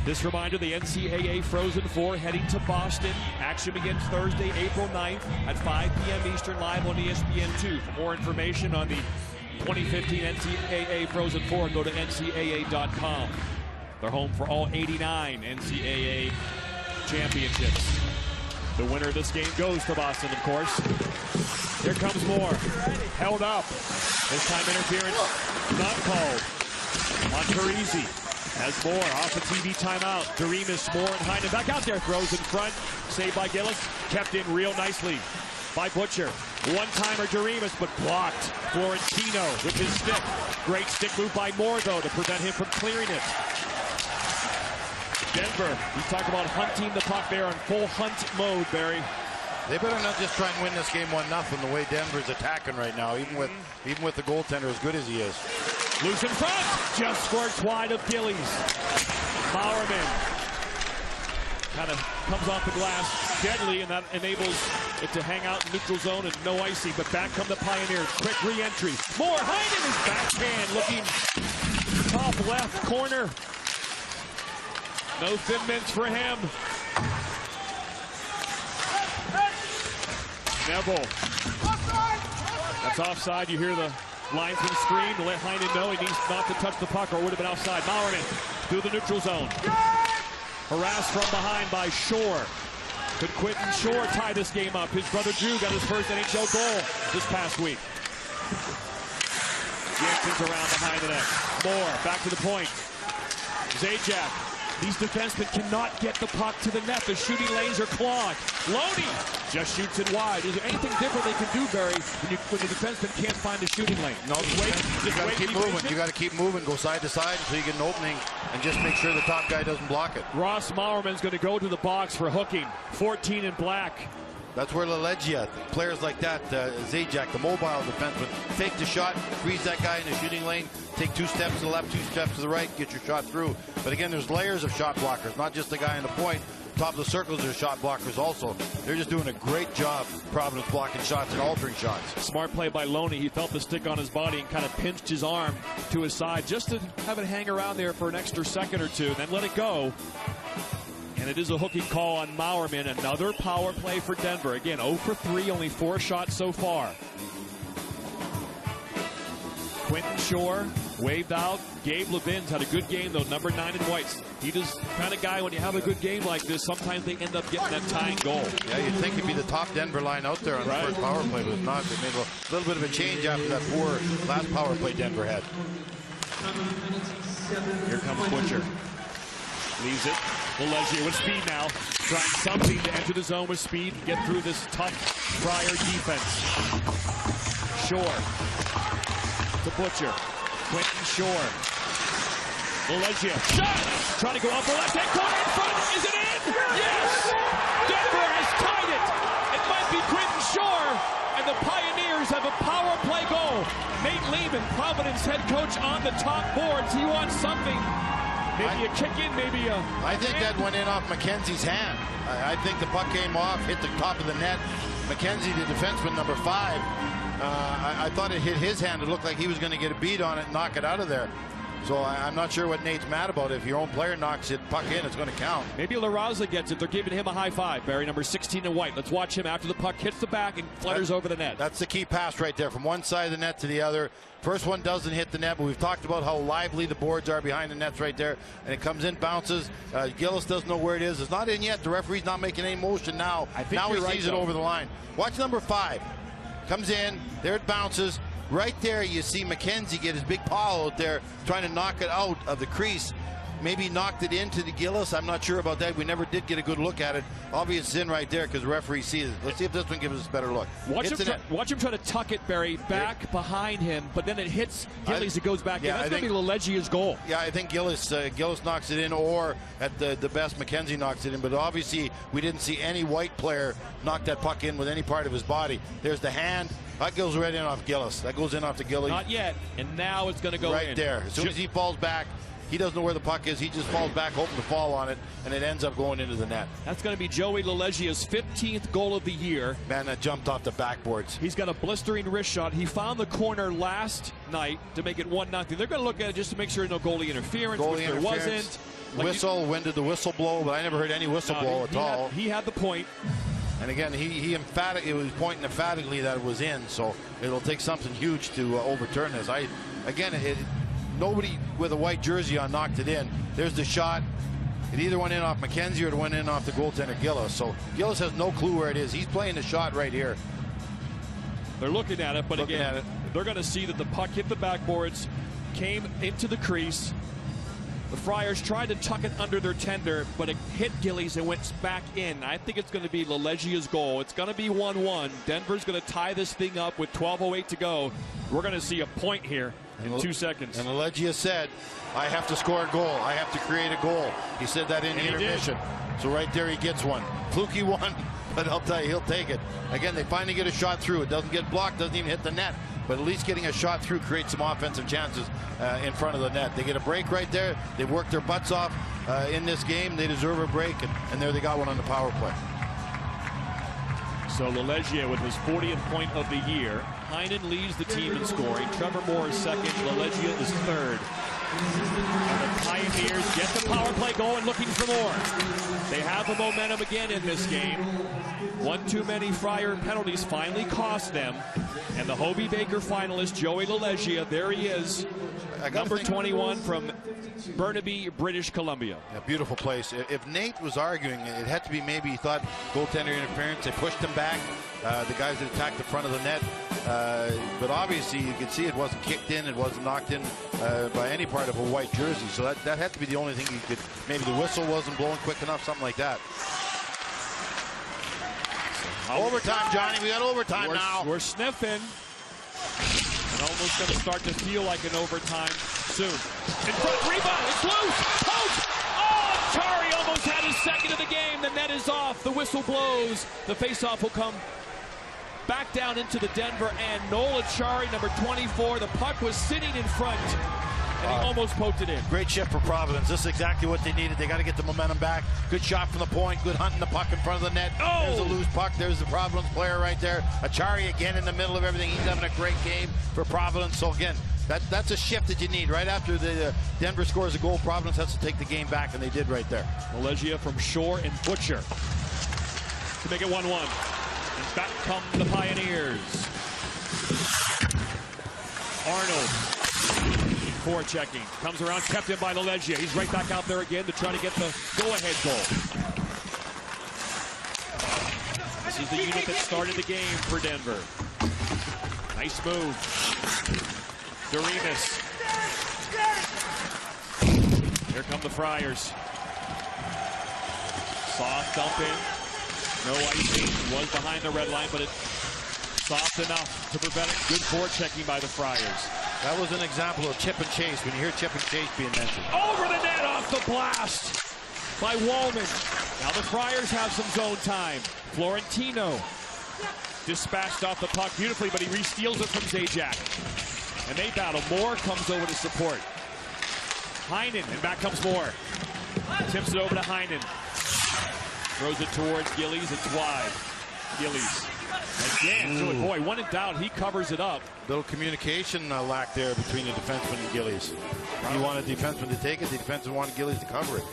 This reminder, the NCAA Frozen Four heading to Boston. Action begins Thursday, April 9th at 5 p.m. Eastern, live on ESPN2. For more information on the 2015 NCAA Frozen Four, go to ncaa.com. They're home for all 89 NCAA championships. The winner of this game goes to Boston, of course. Here comes Moore. Held up. This time interference not called on Parise. As Moore off the TV timeout. Doremus, Moore, and Heinen back out there. Throws in front. Saved by Gillis. Kept in real nicely by Butcher. One-timer Doremus, but blocked. Florentino with his stick. Great stick move by Moore, though, to prevent him from clearing it. Denver, you talk about hunting the puck there on full hunt mode, Barry. They better not just try and win this game 1-0 the way Denver's attacking right now, even with the goaltender as good as he is. Loose in front, just squirts wide of Gillies. Bowerman kind of comes off the glass deadly, and that enables it to hang out in neutral zone and no icing. But back come the Pioneers. Quick re-entry. Moore hiding his backhand, looking top left corner. No thin mints for him. Neville. That's offside. You hear the linesman scream to let Heinen know he needs not to touch the puck or it would have been outside. Bowerman through the neutral zone. Harassed from behind by Shore. Could Quentin Shore tie this game up? His brother Drew got his first NHL goal this past week. Jansen's around behind the net. Moore back to the point. Zajac. These defensemen cannot get the puck to the net. The shooting lanes are clogged. Loney just shoots it wide. Is there anything different they can do, Barry, when the defenseman can't find the shooting lane? No, you got to keep moving. You got to keep moving. Go side to side until you get an opening, and just make sure the top guy doesn't block it. Ross Maurerman's going to go to the box for hooking. 14 in black. That's where LaLeggia, players like that, Zajac, the mobile defenseman, fake the shot, freeze that guy in the shooting lane, take 2 steps to the left, 2 steps to the right, get your shot through. But again, there's layers of shot blockers, not just the guy in the point. Top of the circles, there's shot blockers also. They're just doing a great job, Providence, blocking shots and altering shots. Smart play by Loney. He felt the stick on his body and kind of pinched his arm to his side just to have it hang around there for an extra second or two, then let it go. And it is a hooking call on Maurerman. Another power play for Denver. Again, 0 for 3, only 4 shots so far. Quentin Shore waved out. Gabe Levin's had a good game, though, number 9 in whites. He's the kind of guy, when you have a good game like this, sometimes they end up getting that tying goal. Yeah, you'd think it'd be the top Denver line out there on the first power play, but it's not. They made a little bit of a change after that poor last power play Denver had. Here comes Butcher. Leaves it. LaLeggia with speed now. Trying something to enter the zone with speed and get through this tough Friar defense. Shore. To Butcher. Quentin Shore. LaLeggia. Shot! Trying to go off the left-hand corner in front. Is it in? Yes! Denver has tied it. It might be Quentin Shore. And the Pioneers have a power play goal. Nate Lehman, Providence head coach, on the top boards. He wants something. Maybe a kick in, maybe a... I think that went in off McKenzie's hand. I think the puck came off, hit the top of the net. McKenzie, the defenseman, number 5, I thought it hit his hand. It looked like he was going to get a beat on it and knock it out of there. So I'm not sure what Nate's mad about. If your own player knocks it puck in, it's going to count. Maybe LaRaza gets it. They're giving him a high five. Barry, number 16 in white. Let's watch him after the puck hits the back and flutters over the net. That's the key pass right there, from one side of the net to the other. First one doesn't hit the net, but we've talked about how lively the boards are behind the nets right there. And it comes in, bounces. Gillis doesn't know where it is. It's not in yet. The referee's not making any motion now. Now he sees it over the line. Watch number 5. Comes in. There it bounces. Right there, you see McKenzie get his big paw out there, trying to knock it out of the crease. Maybe knocked it into the Gillis. I'm not sure about that. We never did get a good look at it. Obviously, it's in right there because the referee sees it. Let's see if this one gives us a better look. Watch him try to tuck it, Barry, back behind him, but then it hits Gillis. It goes back in. That's going to be LaLeggia's goal. Yeah, I think Gillis knocks it in, or at the best, McKenzie knocks it in. But obviously, we didn't see any white player knock that puck in with any part of his body. There's the hand. That goes right in off Gillis. That goes in off the Gillis. Not yet, and now it's going to go in. Right there. As soon as he falls back, he doesn't know where the puck is. He just falls back, hoping to fall on it, and it ends up going into the net. That's going to be Joey LaLeggia's 15th goal of the year. Man, that jumped off the backboards. He's got a blistering wrist shot. He found the corner last night to make it 1-0. They're going to look at it just to make sure there's no goalie interference, which there wasn't. Whistle, when did the whistle blow? But I never heard any whistle blow at all. He had the point. And again, he was pointing emphatically that it was in, so it'll take something huge to overturn this. Nobody with a white jersey on knocked it in. There's the shot. It either went in off McKenzie or it went in off the goaltender Gillis. So Gillis has no clue where it is. He's playing the shot right here. They're looking at it, but again, they're going to see that the puck hit the backboards, came into the crease. The Friars tried to tuck it under their tender, but it hit Gillies and went back in. I think it's going to be LaLeggia's goal. It's going to be 1-1. Denver's going to tie this thing up with 12:08 to go. We're going to see a point here in 2 seconds. And LaLeggia said, I have to score a goal. I have to create a goal. He said that in the intermission. So right there he gets one. Fluky one. but I'll tell you, he'll take it. Again, they finally get a shot through. It doesn't get blocked, doesn't even hit the net. But at least getting a shot through creates some offensive chances in front of the net. They get a break right there. They've worked their butts off in this game. They deserve a break, and there they got one on the power play. So LeLegier with his 40th point of the year. Heinen leads the team in scoring. Trevor Moore is second. LeLegier is third. And the Pioneers get the power play going, looking for more. They have the momentum again in this game. One too many Friar penalties finally cost them. And the Hobey Baker finalist, Joey LeLegier, there he is. Number 21 from Burnaby, British Columbia. A beautiful place. If Nate was arguing, it had to be maybe he thought goaltender interference. They pushed him back. The guys that attacked the front of the net. But obviously, you could see it wasn't kicked in. It wasn't knocked in by any part of a white jersey. So that had to be the only thing you could. Maybe the whistle wasn't blowing quick enough, something like that. Overtime, Johnny. We got overtime now. We're sniffing. And almost going to start to feel like an overtime soon. In front, rebound. It's loose. Post. Oh, Chari almost had his second of the game. The net is off. The whistle blows. The faceoff will come back down into the Denver and Noel Chari, number 24. The puck was sitting in front, and he almost poked it in. Great shift for Providence. This is exactly what they needed. They got to get the momentum back. Good shot from the point. Good hunting the puck in front of the net. Oh! There's a loose puck. There's the Providence player right there. Chari again in the middle of everything. He's having a great game for Providence. So again, that's a shift that you need. Right after the Denver scores a goal, Providence has to take the game back, and they did right there. LeLegier from Shore and Butcher to make it 1-1. And back come the Pioneers. Arnold forechecking, comes around, kept in by LeLegier. He's right back out there again to try to get the go-ahead goal. This is the unit that started the game for Denver. Nice move. Doremus. Here come the Friars. Soft dump in. No icing. It was behind the red line, but it's soft enough to prevent it. Good forechecking by the Friars. That was an example of chip and chase. When you hear chip and chase being mentioned. Over the net off the blast by Wallman. Now the Friars have some zone time. Florentino dispatched off the puck beautifully, but he re-steals it from Zajac. And they battle. Moore comes over to support. Heinen, and back comes Moore. Tips it over to Heinen. Throws it towards Gillies. It's wide. Gillies. Again, so boy, when in doubt, he covers it up. Little communication lack there between the defenseman and Gillies. He wanted the defenseman to take it. The defenseman wanted Gillies to cover it.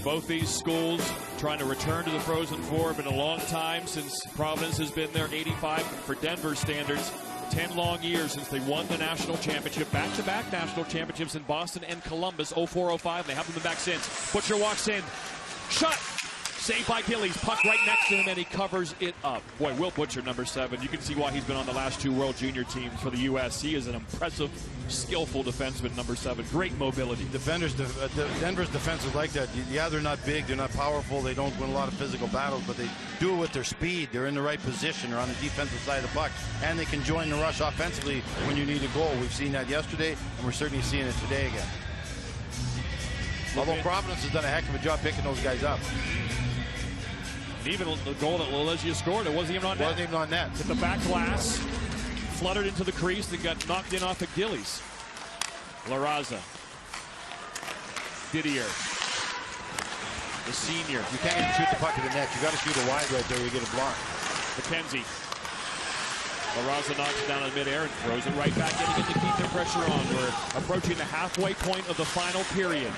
Both these schools trying to return to the Frozen Four. Been a long time since Providence has been there. 85 for Denver standards. 10 long years since they won the national championship. Back-to-back national championships in Boston and Columbus. 04-05. They haven't been back since. Butcher walks in. Shot. Saved by Gillies. Puck right next to him, and he covers it up. Boy, Will Butcher, number 7. You can see why he's been on the last 2 World Junior teams for the U.S. He is an impressive, skillful defenseman, number 7. Great mobility. Denver's defense is like that. Yeah, they're not big, they're not powerful, they don't win a lot of physical battles, but they do it with their speed. They're in the right position. They're on the defensive side of the puck, and they can join the rush offensively when you need a goal. We've seen that yesterday, and we're certainly seeing it today again. Although Providence has done a heck of a job picking those guys up. Even the goal that LeLegier scored, it wasn't even on net. Wasn't even on net. Hit the back glass, fluttered into the crease, and got knocked in off of Gillies. La Raza. Didier. The senior. You can't even shoot the puck at the net. You got to shoot it wide right there. You get a block. McKenzie. La Raza knocks it down in midair and throws it right back in again to keep the pressure on. We're approaching the halfway point of the final period.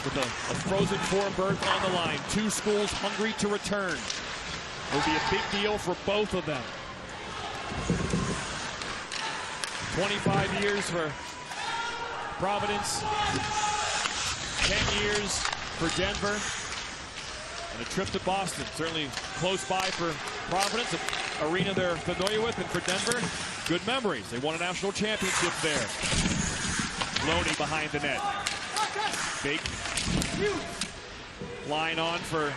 With a Frozen Four berth on the line. 2 schools hungry to return. It will be a big deal for both of them. 25 years for Providence. 10 years for Denver. And a trip to Boston. Certainly close by for Providence. An arena they're familiar with. And for Denver, good memories. They won a national championship there. Loney behind the net. Big line on for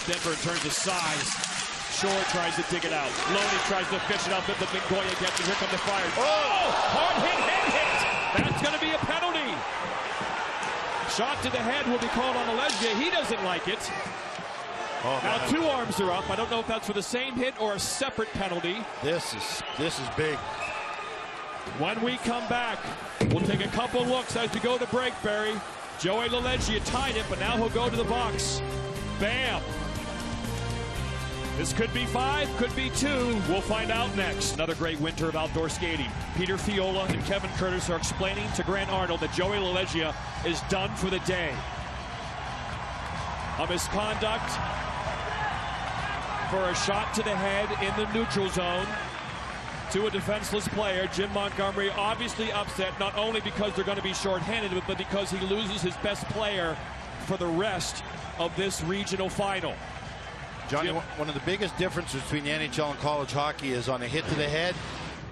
Denver in terms of size. Shore tries to dig it out. Loney tries to fish it out. But the big Goya gets it. Here come the Friars. Oh! Hard hit, head hit! That's going to be a penalty. Shot to the head will be called on Alegia. He doesn't like it. Oh, now 2 arms are up. I don't know if that's for the same hit or a separate penalty. This is big. When we come back, we'll take a couple looks as we go to break, Barry. Joey Alegia tied it, but now he'll go to the box. Bam! This could be 5, could be 2. We'll find out next. Another great winter of outdoor skating. Peter Fiola and Kevin Curtis are explaining to Grant Arnold that Joey Alegia is done for the day. A misconduct for a shot to the head in the neutral zone to a defenseless player. Jim Montgomery obviously upset, not only because they're going to be shorthanded, but because he loses his best player for the rest of this regional final. Johnny, one of the biggest differences between the NHL and college hockey is on a hit to the head,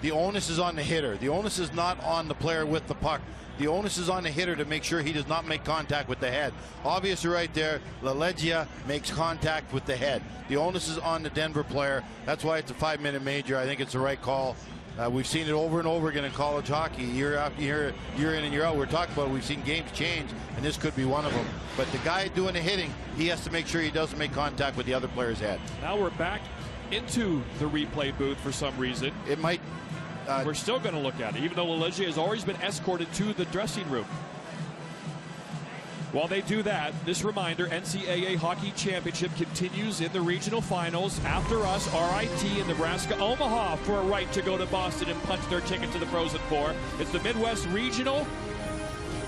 the onus is on the hitter. The onus is not on the player with the puck. The onus is on the hitter to make sure he does not make contact with the head. Obviously right there, Alegia makes contact with the head. The onus is on the Denver player. That's why it's a 5-minute major. I think it's the right call. We've seen it over and over again in college hockey, year after year, year in and year out. We're talking about it. We've seen games change, and this could be one of them. But the guy doing the hitting, he has to make sure he doesn't make contact with the other player's head. Now we're back into the replay booth for some reason. It might. We're still going to look at it, even though Alegia has always been escorted to the dressing room. While they do that, this reminder, NCAA Hockey Championship continues in the regional finals. After us, RIT and Nebraska Omaha for a right to go to Boston and punch their ticket to the Frozen Four. It's the Midwest Regional,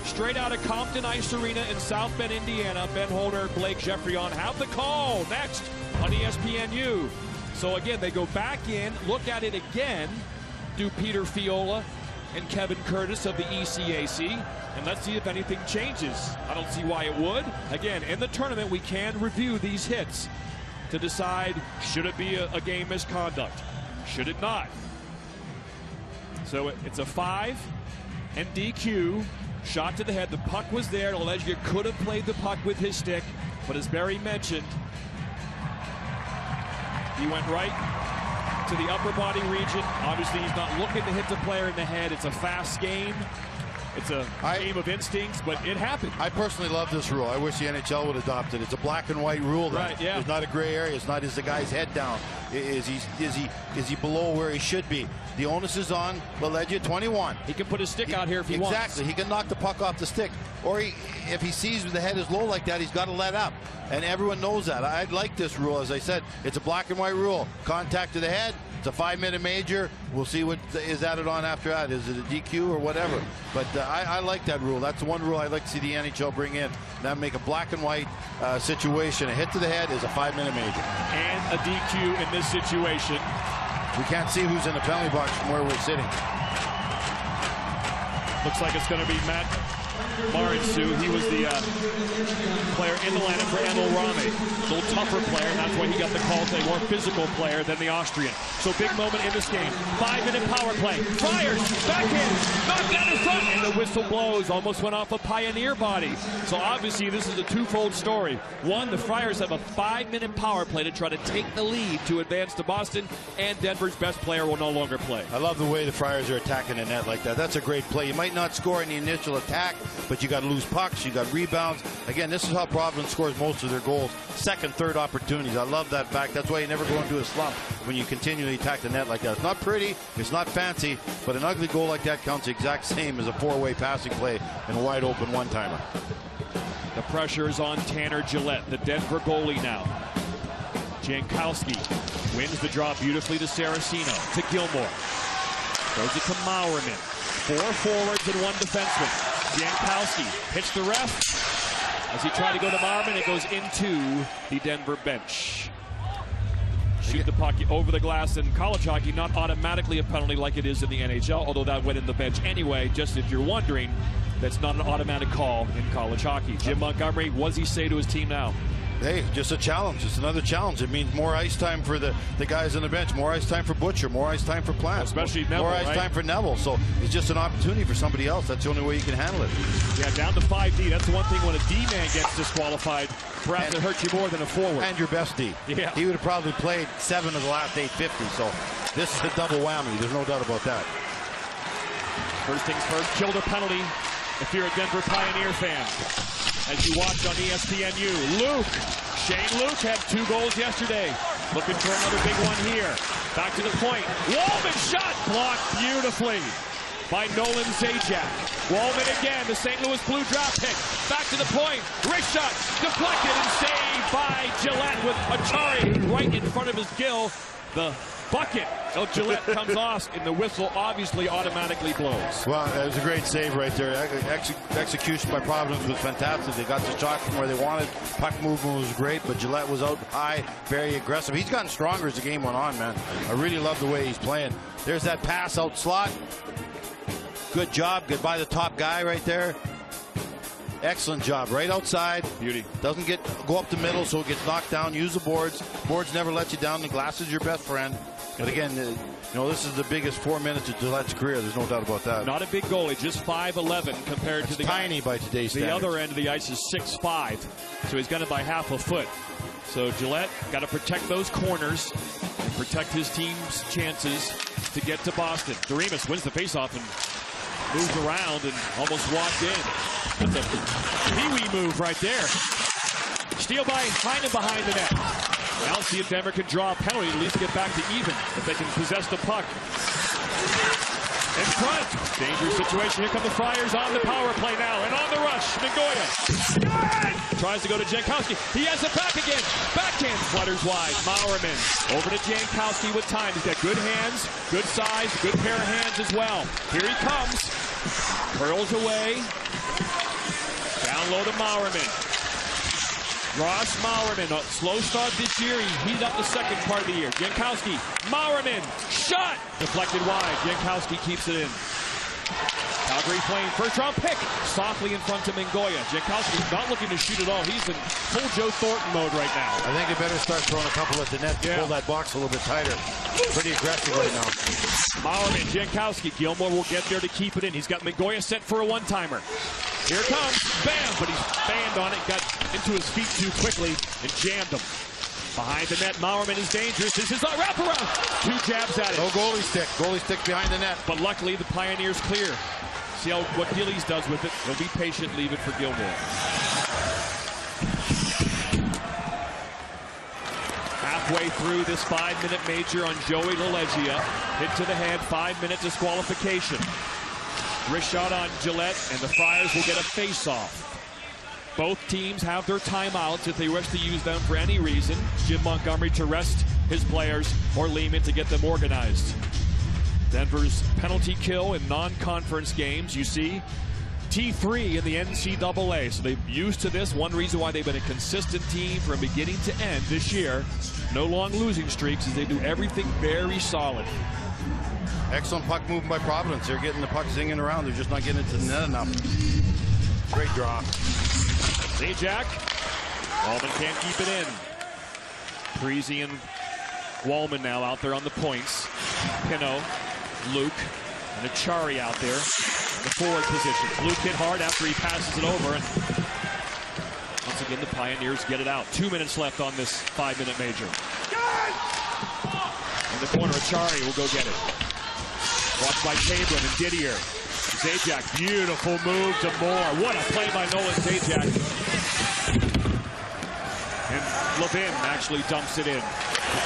straight out of Compton Ice Arena in South Bend, Indiana. Ben Holder, Blake Jeffrion have the call next on ESPNU. So again, they go back in, look at it again, do Peter Fiola and Kevin Curtis of the ECAC, and let's see if anything changes. I don't see why it would. Again, in the tournament, we can review these hits to decide, should it be a game misconduct? Should it not? So it's a 5 and DQ. Shot to the head. The puck was there. Alegia could have played the puck with his stick, but as Barry mentioned, he went right to the upper body region. Obviously, he's not looking to hit the player in the head. It's a fast game. It's a game of instincts, but it happened. I personally love this rule. I wish the NHL would adopt it. It's a black and white rule. Right, yeah. There's not a gray area. It's not, is the guy's head down? Is he below where he should be? The onus is on Alegia 21. He can put his stick out here if he wants. Exactly. He can knock the puck off the stick. Or if he sees the head is low like that, he's got to let up. And everyone knows that. I like this rule. As I said, it's a black and white rule. Contact to the head. It's a 5-minute major. We'll see what is added on after that. Is it a DQ or whatever? But I like that rule. That's the one rule I'd like to see the NHL bring in. Now make a black and white situation. A hit to the head is a 5-minute major. And a DQ in this situation. We can't see who's in the penalty box from where we're sitting. Looks like it's going to be Matt Maritsu. He was the player in the lineup for Emil Rame. A little tougher player, and that's why he got the call to a more physical player than the Austrian. So big moment in this game. 5-minute power play. Fires, backhand, knocked down in front, and the whistle blows. Almost went off a Pioneer body. So obviously this is a twofold story. One, the Friars have a 5-minute power play to try to take the lead to advance to Boston, and Denver's best player will no longer play. I love the way the Friars are attacking the net like that. That's a great play. You might not score in the initial attack, but you got to lose pucks, you got rebounds. Again, this is how Providence scores most of their goals. Second, third opportunities. I love that fact. That's why you never go into a slump when you continually attack the net like that. It's not pretty, it's not fancy, but an ugly goal like that counts the exact same as a 4-way passing play and a wide open one-timer. The pressure is on Tanner Gillette, the Denver goalie now. Jankowski wins the draw beautifully to Saraceno, to Gilmore. Throws it to Mauerman. 4 forwards and 1 defenseman. Jankowski hits the ref. As he tried to go to Mauerman, it goes into the Denver bench. Shoot the puck over the glass in college hockey, not automatically a penalty like it is in the NHL, although that went in the bench anyway. Just if you're wondering, that's not an automatic call in college hockey. Jim Montgomery, what does he say to his team now? Hey, just a challenge. It's another challenge. It means more ice time for the guys on the bench, more ice time for Butcher, more ice time for Plant, especially Neville, more ice time for Neville. So it's just an opportunity for somebody else. That's the only way you can handle it. Yeah, down to 5D. That's the one thing when a D-man gets disqualified, perhaps it hurts you more than a forward. And your best D. Yeah. He would have probably played 7 of the last 850. So this is a double whammy. There's no doubt about that. First things first, killed a penalty if you're a Denver Pioneer fan. As you watch on ESPNU, Shane Luke had 2 goals yesterday. Looking for another big one here. Back to the point. Wallman shot blocked beautifully by Nolan Zajac. Wallman again, the St. Louis Blue draft pick. Back to the point. Wrist shot deflected and saved by Gillette with Achari right in front of his gill. The bucket of Gillette comes off, and the whistle obviously automatically blows. Well, it was a great save right there. Execution by Providence was fantastic. They got the shot from where they wanted. Puck movement was great, but Gillette was out high, very aggressive. He's gotten stronger as the game went on, man. I really love the way he's playing. There's that pass out slot. Good job. Good by the top guy right there. Excellent job. Right outside. Beauty. Doesn't go up the middle, so it gets knocked down. Use the boards. Boards never let you down. The glass is your best friend. But again, you know, this is the biggest 4 minutes of Gillette's career. There's no doubt about that. Not a big goalie, just 5'11" compared to the tiny by today's standards. The other end of the ice is 6'5", so he's got it by half a foot. So Gillette got to protect those corners and protect his team's chances to get to Boston. Doremus wins the faceoff and moves around and almost walked in. That's a pee-wee move right there. Steal by Heinen behind the net. Now see if Denver can draw a penalty, at least get back to even, if they can possess the puck. In front. Dangerous situation. Here come the Friars on the power play now. And on the rush, Nagoya. Tries to go to Jankowski. He has it back again. Backhand flutters wide. Maurerman over to Jankowski with time. He's got good hands, good size, good pair of hands as well. Here he comes. Curls away. Down low to Maurerman. Ross Maurerman, a slow start this year. He heated up the second part of the year. Jankowski, Maurerman, shot! Deflected wide. Jankowski keeps it in. Calgary Flame, first round pick. Softly in front of Mingoya. Jankowski's not looking to shoot at all. He's in full Joe Thornton mode right now. I think they better start throwing a couple at the net to pull that box a little bit tighter. Pretty aggressive right now. Maurerman, Jankowski. Gilmore will get there to keep it in. He's got Mingoya set for a one-timer. Here it comes. Bam! But he's banned on it. Got into his feet too quickly and jammed him. Behind the net, Maurerman is dangerous. This is a wraparound. 2 jabs at it. No goalie stick. Goalie stick behind the net. But luckily, the Pioneers clear. See what Gillies does with it. He'll be patient, leave it for Gilmore. Halfway through this 5-minute major on Joey LaLeggia. Hit to the head, 5-minute disqualification. Wrist shot on Gillette, and the Friars will get a face-off. Both teams have their timeouts if they wish to use them for any reason. Jim Montgomery to rest his players, or Lehman to get them organized. Denver's penalty kill in non-conference games, you see, T3 in the NCAA. So they're used to this. One reason why they've been a consistent team from beginning to end this year. No long losing streaks as they do everything very solid. Excellent puck movement by Providence. They're getting the puck zinging around. They're just not getting it to the net enough. Great draw. Zajac. Wallman can't keep it in. Parisi and Wallman now out there on the points. Pino, Luke, and Achari out there in the forward position. Luke hit hard after he passes it over. And once again, the Pioneers get it out. 2 minutes left on this 5-minute major. In the corner, Achari will go get it. Watched by Tabrin and Didier. Zajac, beautiful move to Moore. What a play by Nolan Zajac. And Levin actually dumps it in.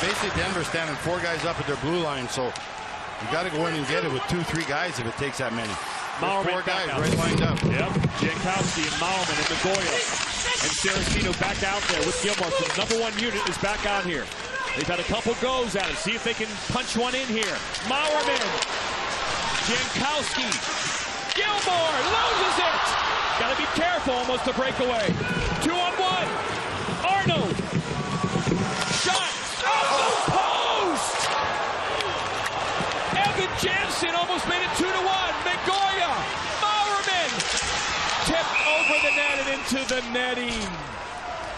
Basically, Denver standing 4 guys up at their blue line, so you got to go in and get it with 2-3 guys if it takes that many. 4 guys right lined up. Yep, Jankowski and Maurerman and Nagoya and Saracino back out there with Gilmore. So the #1 unit is back out here. They've had a couple goes at it. See if they can punch one in here. Maurerman, Jankowski, Gilmore loses it. Got to be careful, almost a breakaway. 2-on-1. Arnold. Shot off the post. Evan Jansen almost made it 2-1. Mingoya. Maurerman. Tipped over the net and into the netting.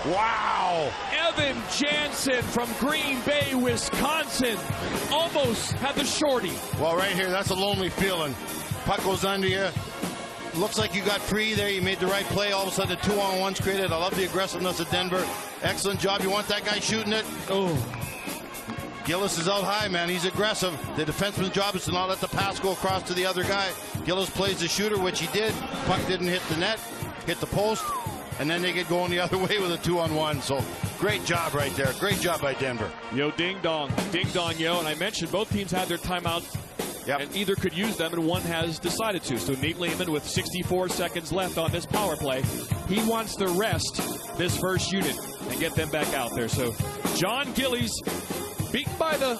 Wow. Evan Jansen from Green Bay, Wisconsin. Almost had the shorty. Well, right here, that's a lonely feeling. Puck goes under you. Looks like you got free there. You made the right play. All of a sudden, the 2-on-1's created. I love the aggressiveness of Denver. Excellent job. You want that guy shooting it? Oh. Gillis is out high, man. He's aggressive. The defenseman's job is to not let the pass go across to the other guy. Gillis plays the shooter, which he did. Puck didn't hit the net, hit the post, and then they get going the other way with a 2-on-1. So great job right there. Great job by Denver. Yo, ding dong, yo. And I mentioned both teams had their timeouts. Yep. And either could use them, and one has decided to. So Nate Lehman, with 64 seconds left on this power play, he wants to rest this first unit and get them back out there. So John Gillies beaten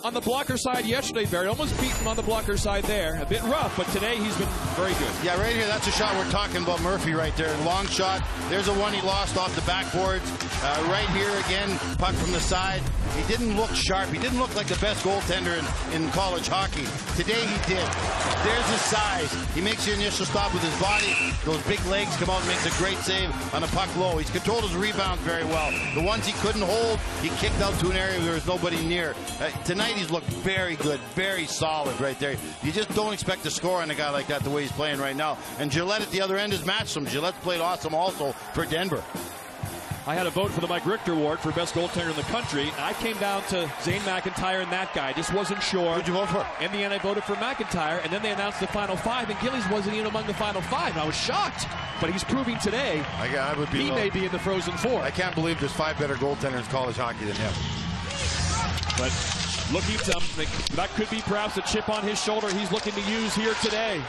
on the blocker side yesterday, Barry. Almost beaten on the blocker side there. A bit rough, but today he's been very good. Yeah, right here, that's a shot we're talking about, Murphy, right there. Long shot. There's a one he lost off the backboards. Right here again, puck from the side. He didn't look sharp. He didn't look like the best goaltender in college hockey. Today he did. There's his size. He makes the initial stop with his body. Those big legs come out and makes a great save on a puck low. He's controlled his rebounds very well. The ones he couldn't hold, he kicked out to an area where there was nobody near. Tonight he's looked very good, very solid right there. You just don't expect to score on a guy like that the way he's playing right now. And Gillette at the other end has matched him. Gillette's played awesome also for Denver. I had a vote for the Mike Richter Award for best goaltender in the country. I came down to Zane McIntyre and that guy. Just wasn't sure. Who'd you vote for? In the end, I voted for McIntyre, and then they announced the final five, and Gillies wasn't even among the final five. I was shocked, but he's proving today I would be he may be in the Frozen Four. I can't believe there's 5 better goaltenders in college hockey than him. But looking to that could be perhaps a chip on his shoulder he's looking to use here today.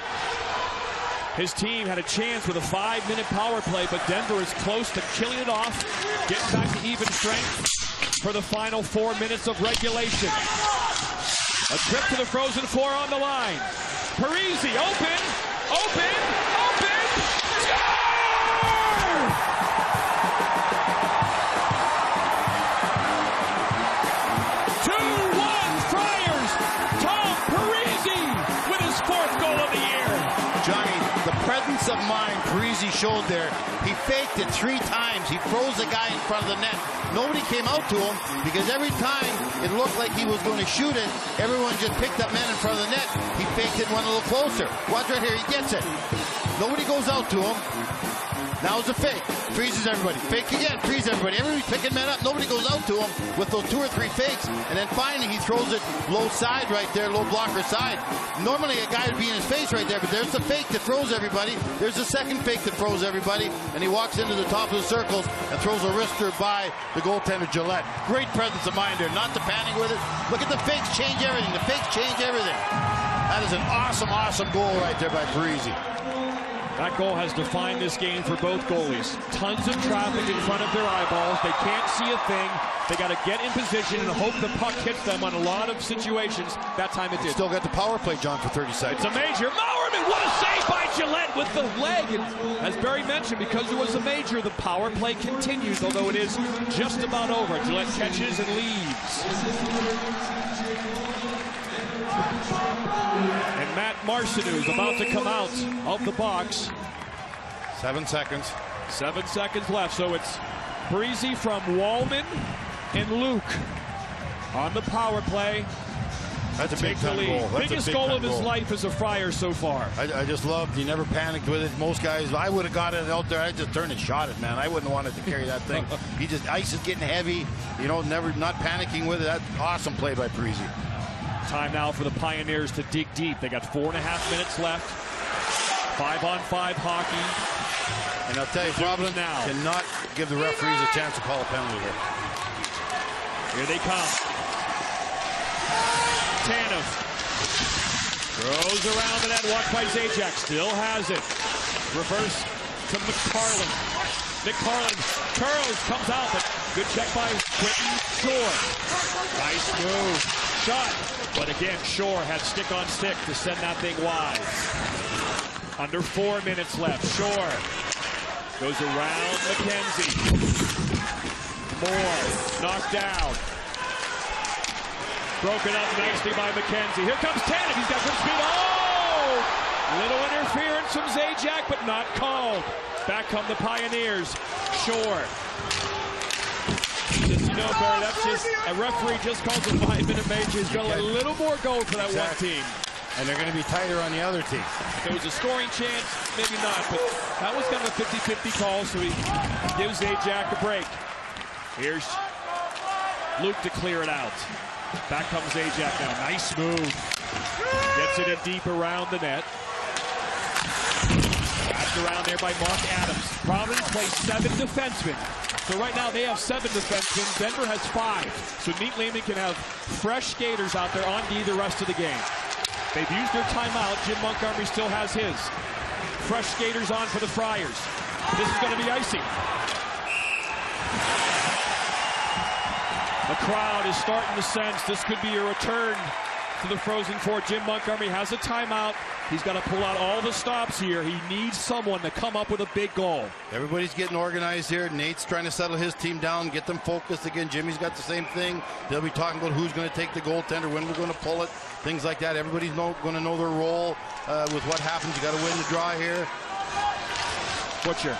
His team had a chance with a 5-minute power play, but Denver is close to killing it off, getting back to even strength for the final 4 minutes of regulation. A trip to the Frozen Four on the line. Parisi, open, score! 2-1 Friars. Tom Parisi with his 4th goal of the year. Johnny, the presence of mind Parisi showed there. He faked it 3 times. He froze the guy in front of the net. Nobody came out to him because every time it looked like he was going to shoot it, everyone just picked up men in front of the net. He faked it, went a little closer. Watch right here, he gets it. Nobody goes out to him. Now it's a fake. Freezes everybody. Fake again. Freezes everybody. Everybody's picking men up. Nobody goes out to him with those 2 or 3 fakes. And then finally he throws it low side right there, low blocker side. Normally a guy would be in his face right there, but there's the fake that throws everybody. There's the second fake that throws everybody. And he walks into the top of the circles and throws a wrister by the goaltender Gillette. Great presence of mind there. Not to panic with it. Look at the fakes change everything. The fakes change everything. That is an awesome, awesome goal right there by Parisi. That goal has defined this game for both goalies. Tons of traffic in front of their eyeballs. They can't see a thing. They got to get in position and hope the puck hits them on a lot of situations. That time it did. Still got the power play, John, for 30 seconds. It's a major. Mowerman, what a save by Gillette with the leg. And as Barry mentioned, because it was a major, the power play continues, although it is just about over. Gillette catches and leaves. And Matt Marcineau is about to come out of the box. 7 seconds. 7 seconds left. So it's Parisi from Wallman and Luke on the power play. That's a big time goal. Biggest goal of his life as a Friar so far. I just loved. He never panicked with it. Most guys, I would have got it out there. I just turned and shot it, man. I wouldn't want it to carry that thing. He just, ice is getting heavy. You know, never not panicking with it. That's awesome play by Parisi. Time now for the Pioneers to dig deep. They got 4.5 minutes left. 5-on-5 hockey. And I'll tell you, Providence now cannot give the referees a chance to call a penalty here. Here they come. Tanev throws around the net, walked by Zajac, still has it. Reverse to McFarland. McFarland curls, comes out, but good check by Quentin Shore. Nice move. Shot, but again, Shore had stick on stick to send that thing wide. Under 4 minutes left. Shore goes around McKenzie. Moore knocked down. Broken up nicely by McKenzie. Here comes Tanev. He's got good speed. Oh! Little interference from Zajac, but not called. Back come the Pioneers. Shore. Just, you know, Barry, that's just a referee just calls a 5-minute major. He's got a little more goal for that one team. And they're going to be tighter on the other team. If there was a scoring chance, maybe not, but that was kind of a 50-50 call, so he gives Zajac a break. Here's Luke to clear it out. Back comes Zajac now. Nice move. Gets it in deep around the net. Wrapped around there by Mark Adams. Providence plays 7 defensemen. So right now they have 7 defensemen. Denver has 5. So Nate Lehman can have fresh skaters out there on D the rest of the game. They've used their timeout. Jim Montgomery still has his. Fresh skaters on for the Friars. This is going to be icy. The crowd is starting to sense this could be a return to the Frozen Four. Jim Montgomery has a timeout. He's got to pull out all the stops here. He needs someone to come up with a big goal. Everybody's getting organized here. Nate's trying to settle his team down, get them focused again. Jimmy's got the same thing. They'll be talking about who's going to take the goaltender, when we're going to pull it, things like that. Everybody's going to know their role with what happens. You got to win the draw here. Butcher.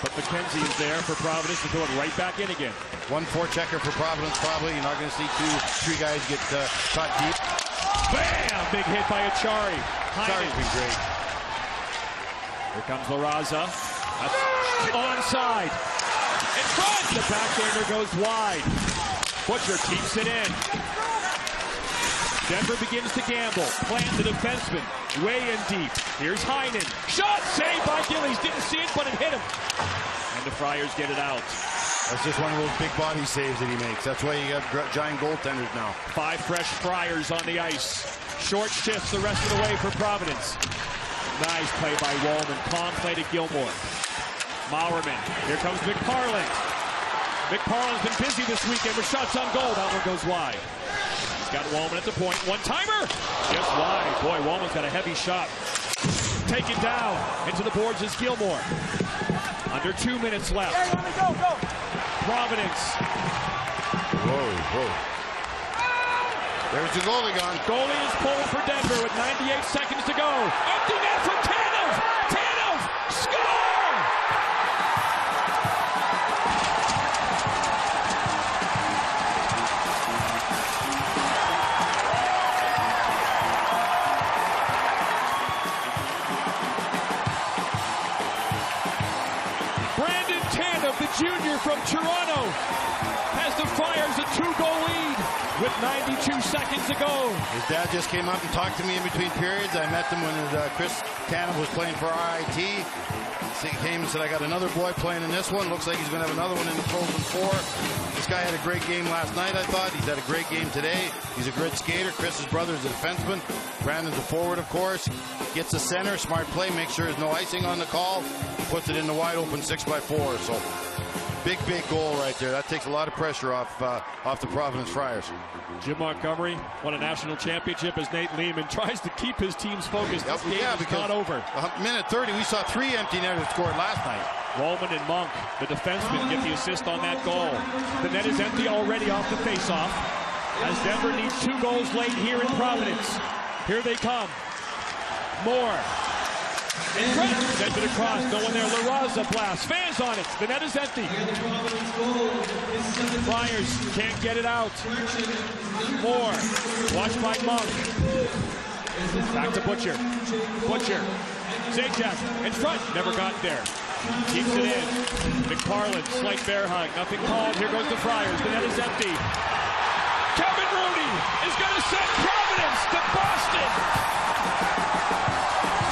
But McKenzie is there for Providence to throw it right back in again. 1-4 checker for Providence probably. You're not going to see 2-3 guys get caught deep. Bam! Big hit by Achari. Achari's been great. Here comes La Raza. That's onside. In front! The backhander goes wide. Butcher keeps it in. Denver begins to gamble. Plant the defenseman. Way in deep. Here's Heinen. Shot saved by Gillies. Didn't see it, but it hit him. And the Friars get it out. That's just one of those big body saves that he makes. That's why you got giant goaltenders now. 5 fresh Friars on the ice. Short shifts the rest of the way for Providence. Nice play by Wallman. Calm play to Gilmore. Maurerman. Here comes McParland. McParland's been busy this weekend with shots on goal. That one goes wide. He's got Wallman at the point. One-timer. Just wide. Boy, Wallman's got a heavy shot. Taken down. Into the boards is Gilmore. Under 2 minutes left. Go. Providence. Whoa. There's the goalie gone. Goalie is pulling for Denver with 98 seconds to go. Empty net for Tanev. Tanev. Score! Brandon Tanev, the junior from Toronto, has the Friars a 2-goal lead with 92 seconds to go. His dad just came up and talked to me in between periods. I met them when Chris Tanev was playing for RIT. He came and said, I got another boy playing in this one. Looks like he's going to have another one in the Frozen Four. This guy had a great game last night, I thought. He's had a great game today. He's a great skater. Chris's brother is a defenseman. Brandon's a forward, of course. Gets the center, smart play, makes sure there's no icing on the call. Puts it in the wide open 6x4. So big goal right there. That takes a lot of pressure off the Providence Friars. Jim Montgomery won a national championship as Nate Lehman tries to keep his teams focused. This game is not over. Minute 30, we saw 3 empty netters scored last night. Wallman and Monk, the defensemen, get the assist on that goal. The net is empty already off the faceoff as Denver needs 2 goals late here in Providence. Here they come. Moore. In front. Sends it across. No one there. La Raza blast. Fans on it. The net is empty. Friars can't get it out. Moore. Watched by Monk. Back to Butcher. Butcher. Zajac in front. Never got there. Keeps it in. McParland. Slight bear hug. Nothing called. Here goes the Friars. The net is empty. Kevin Rooney is going to send Providence to Boston.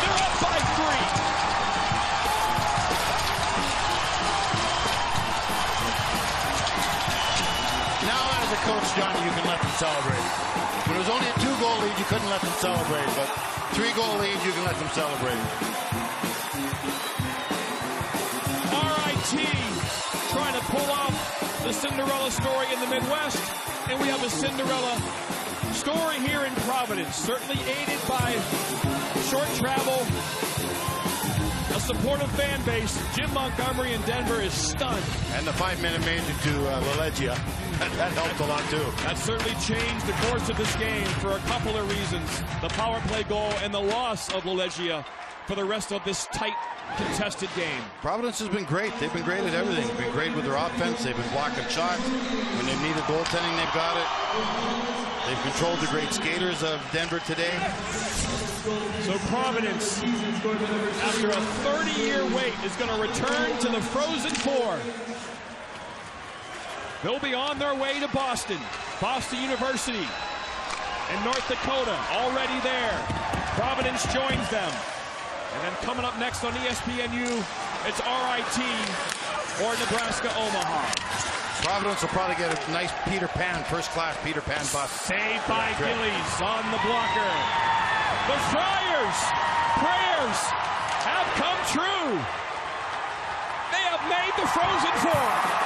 They're up by 3. Now, as a coach, Johnny, you can let them celebrate. When it was only a 2-goal lead, you couldn't let them celebrate. But 3-goal leads, you can let them celebrate. RIT trying to pull off the Cinderella story in the Midwest, and we have a Cinderella story here in Providence, certainly aided by short travel, a supportive fan base. Jim Montgomery in Denver is stunned. And the 5-minute major to Lelegia. That helped a lot, too. That certainly changed the course of this game for a couple of reasons. The power play goal and the loss of Lelegia for the rest of this tight, contested game. Providence has been great. They've been great at everything. They've been great with their offense. They've been blocking shots. When they've needed goaltending, they've got it. They've controlled the great skaters of Denver today. So Providence, after a 30-year wait, is going to return to the Frozen Four. They'll be on their way to Boston. Boston University in North Dakota already there. Providence joins them. And then coming up next on ESPNU, it's RIT or Nebraska-Omaha. Providence will probably get a nice Peter Pan, first-class Peter Pan bus. Saved by Gillies on the blocker. The Friars' prayers have come true. They have made the Frozen Four.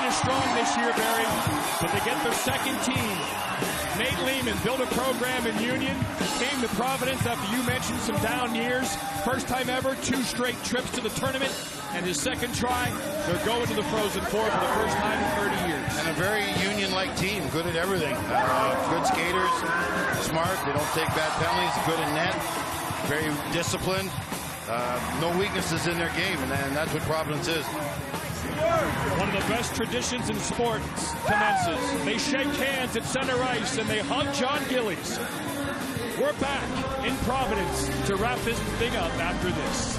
Strong this year, Barry, but they get their second team. Nate Lehman built a program in Union, came to Providence after you mentioned some down years. First time ever, 2 straight trips to the tournament, and his second try, they're going to the Frozen Four for the first time in 30 years. And a very Union-like team, good at everything. Good skaters, smart, they don't take bad penalties, good in net, very disciplined. No weaknesses in their game, and that's what Providence is. One of the best traditions in sports commences. They shake hands at center ice and they hug John Gillies. We're back in Providence to wrap this thing up after this.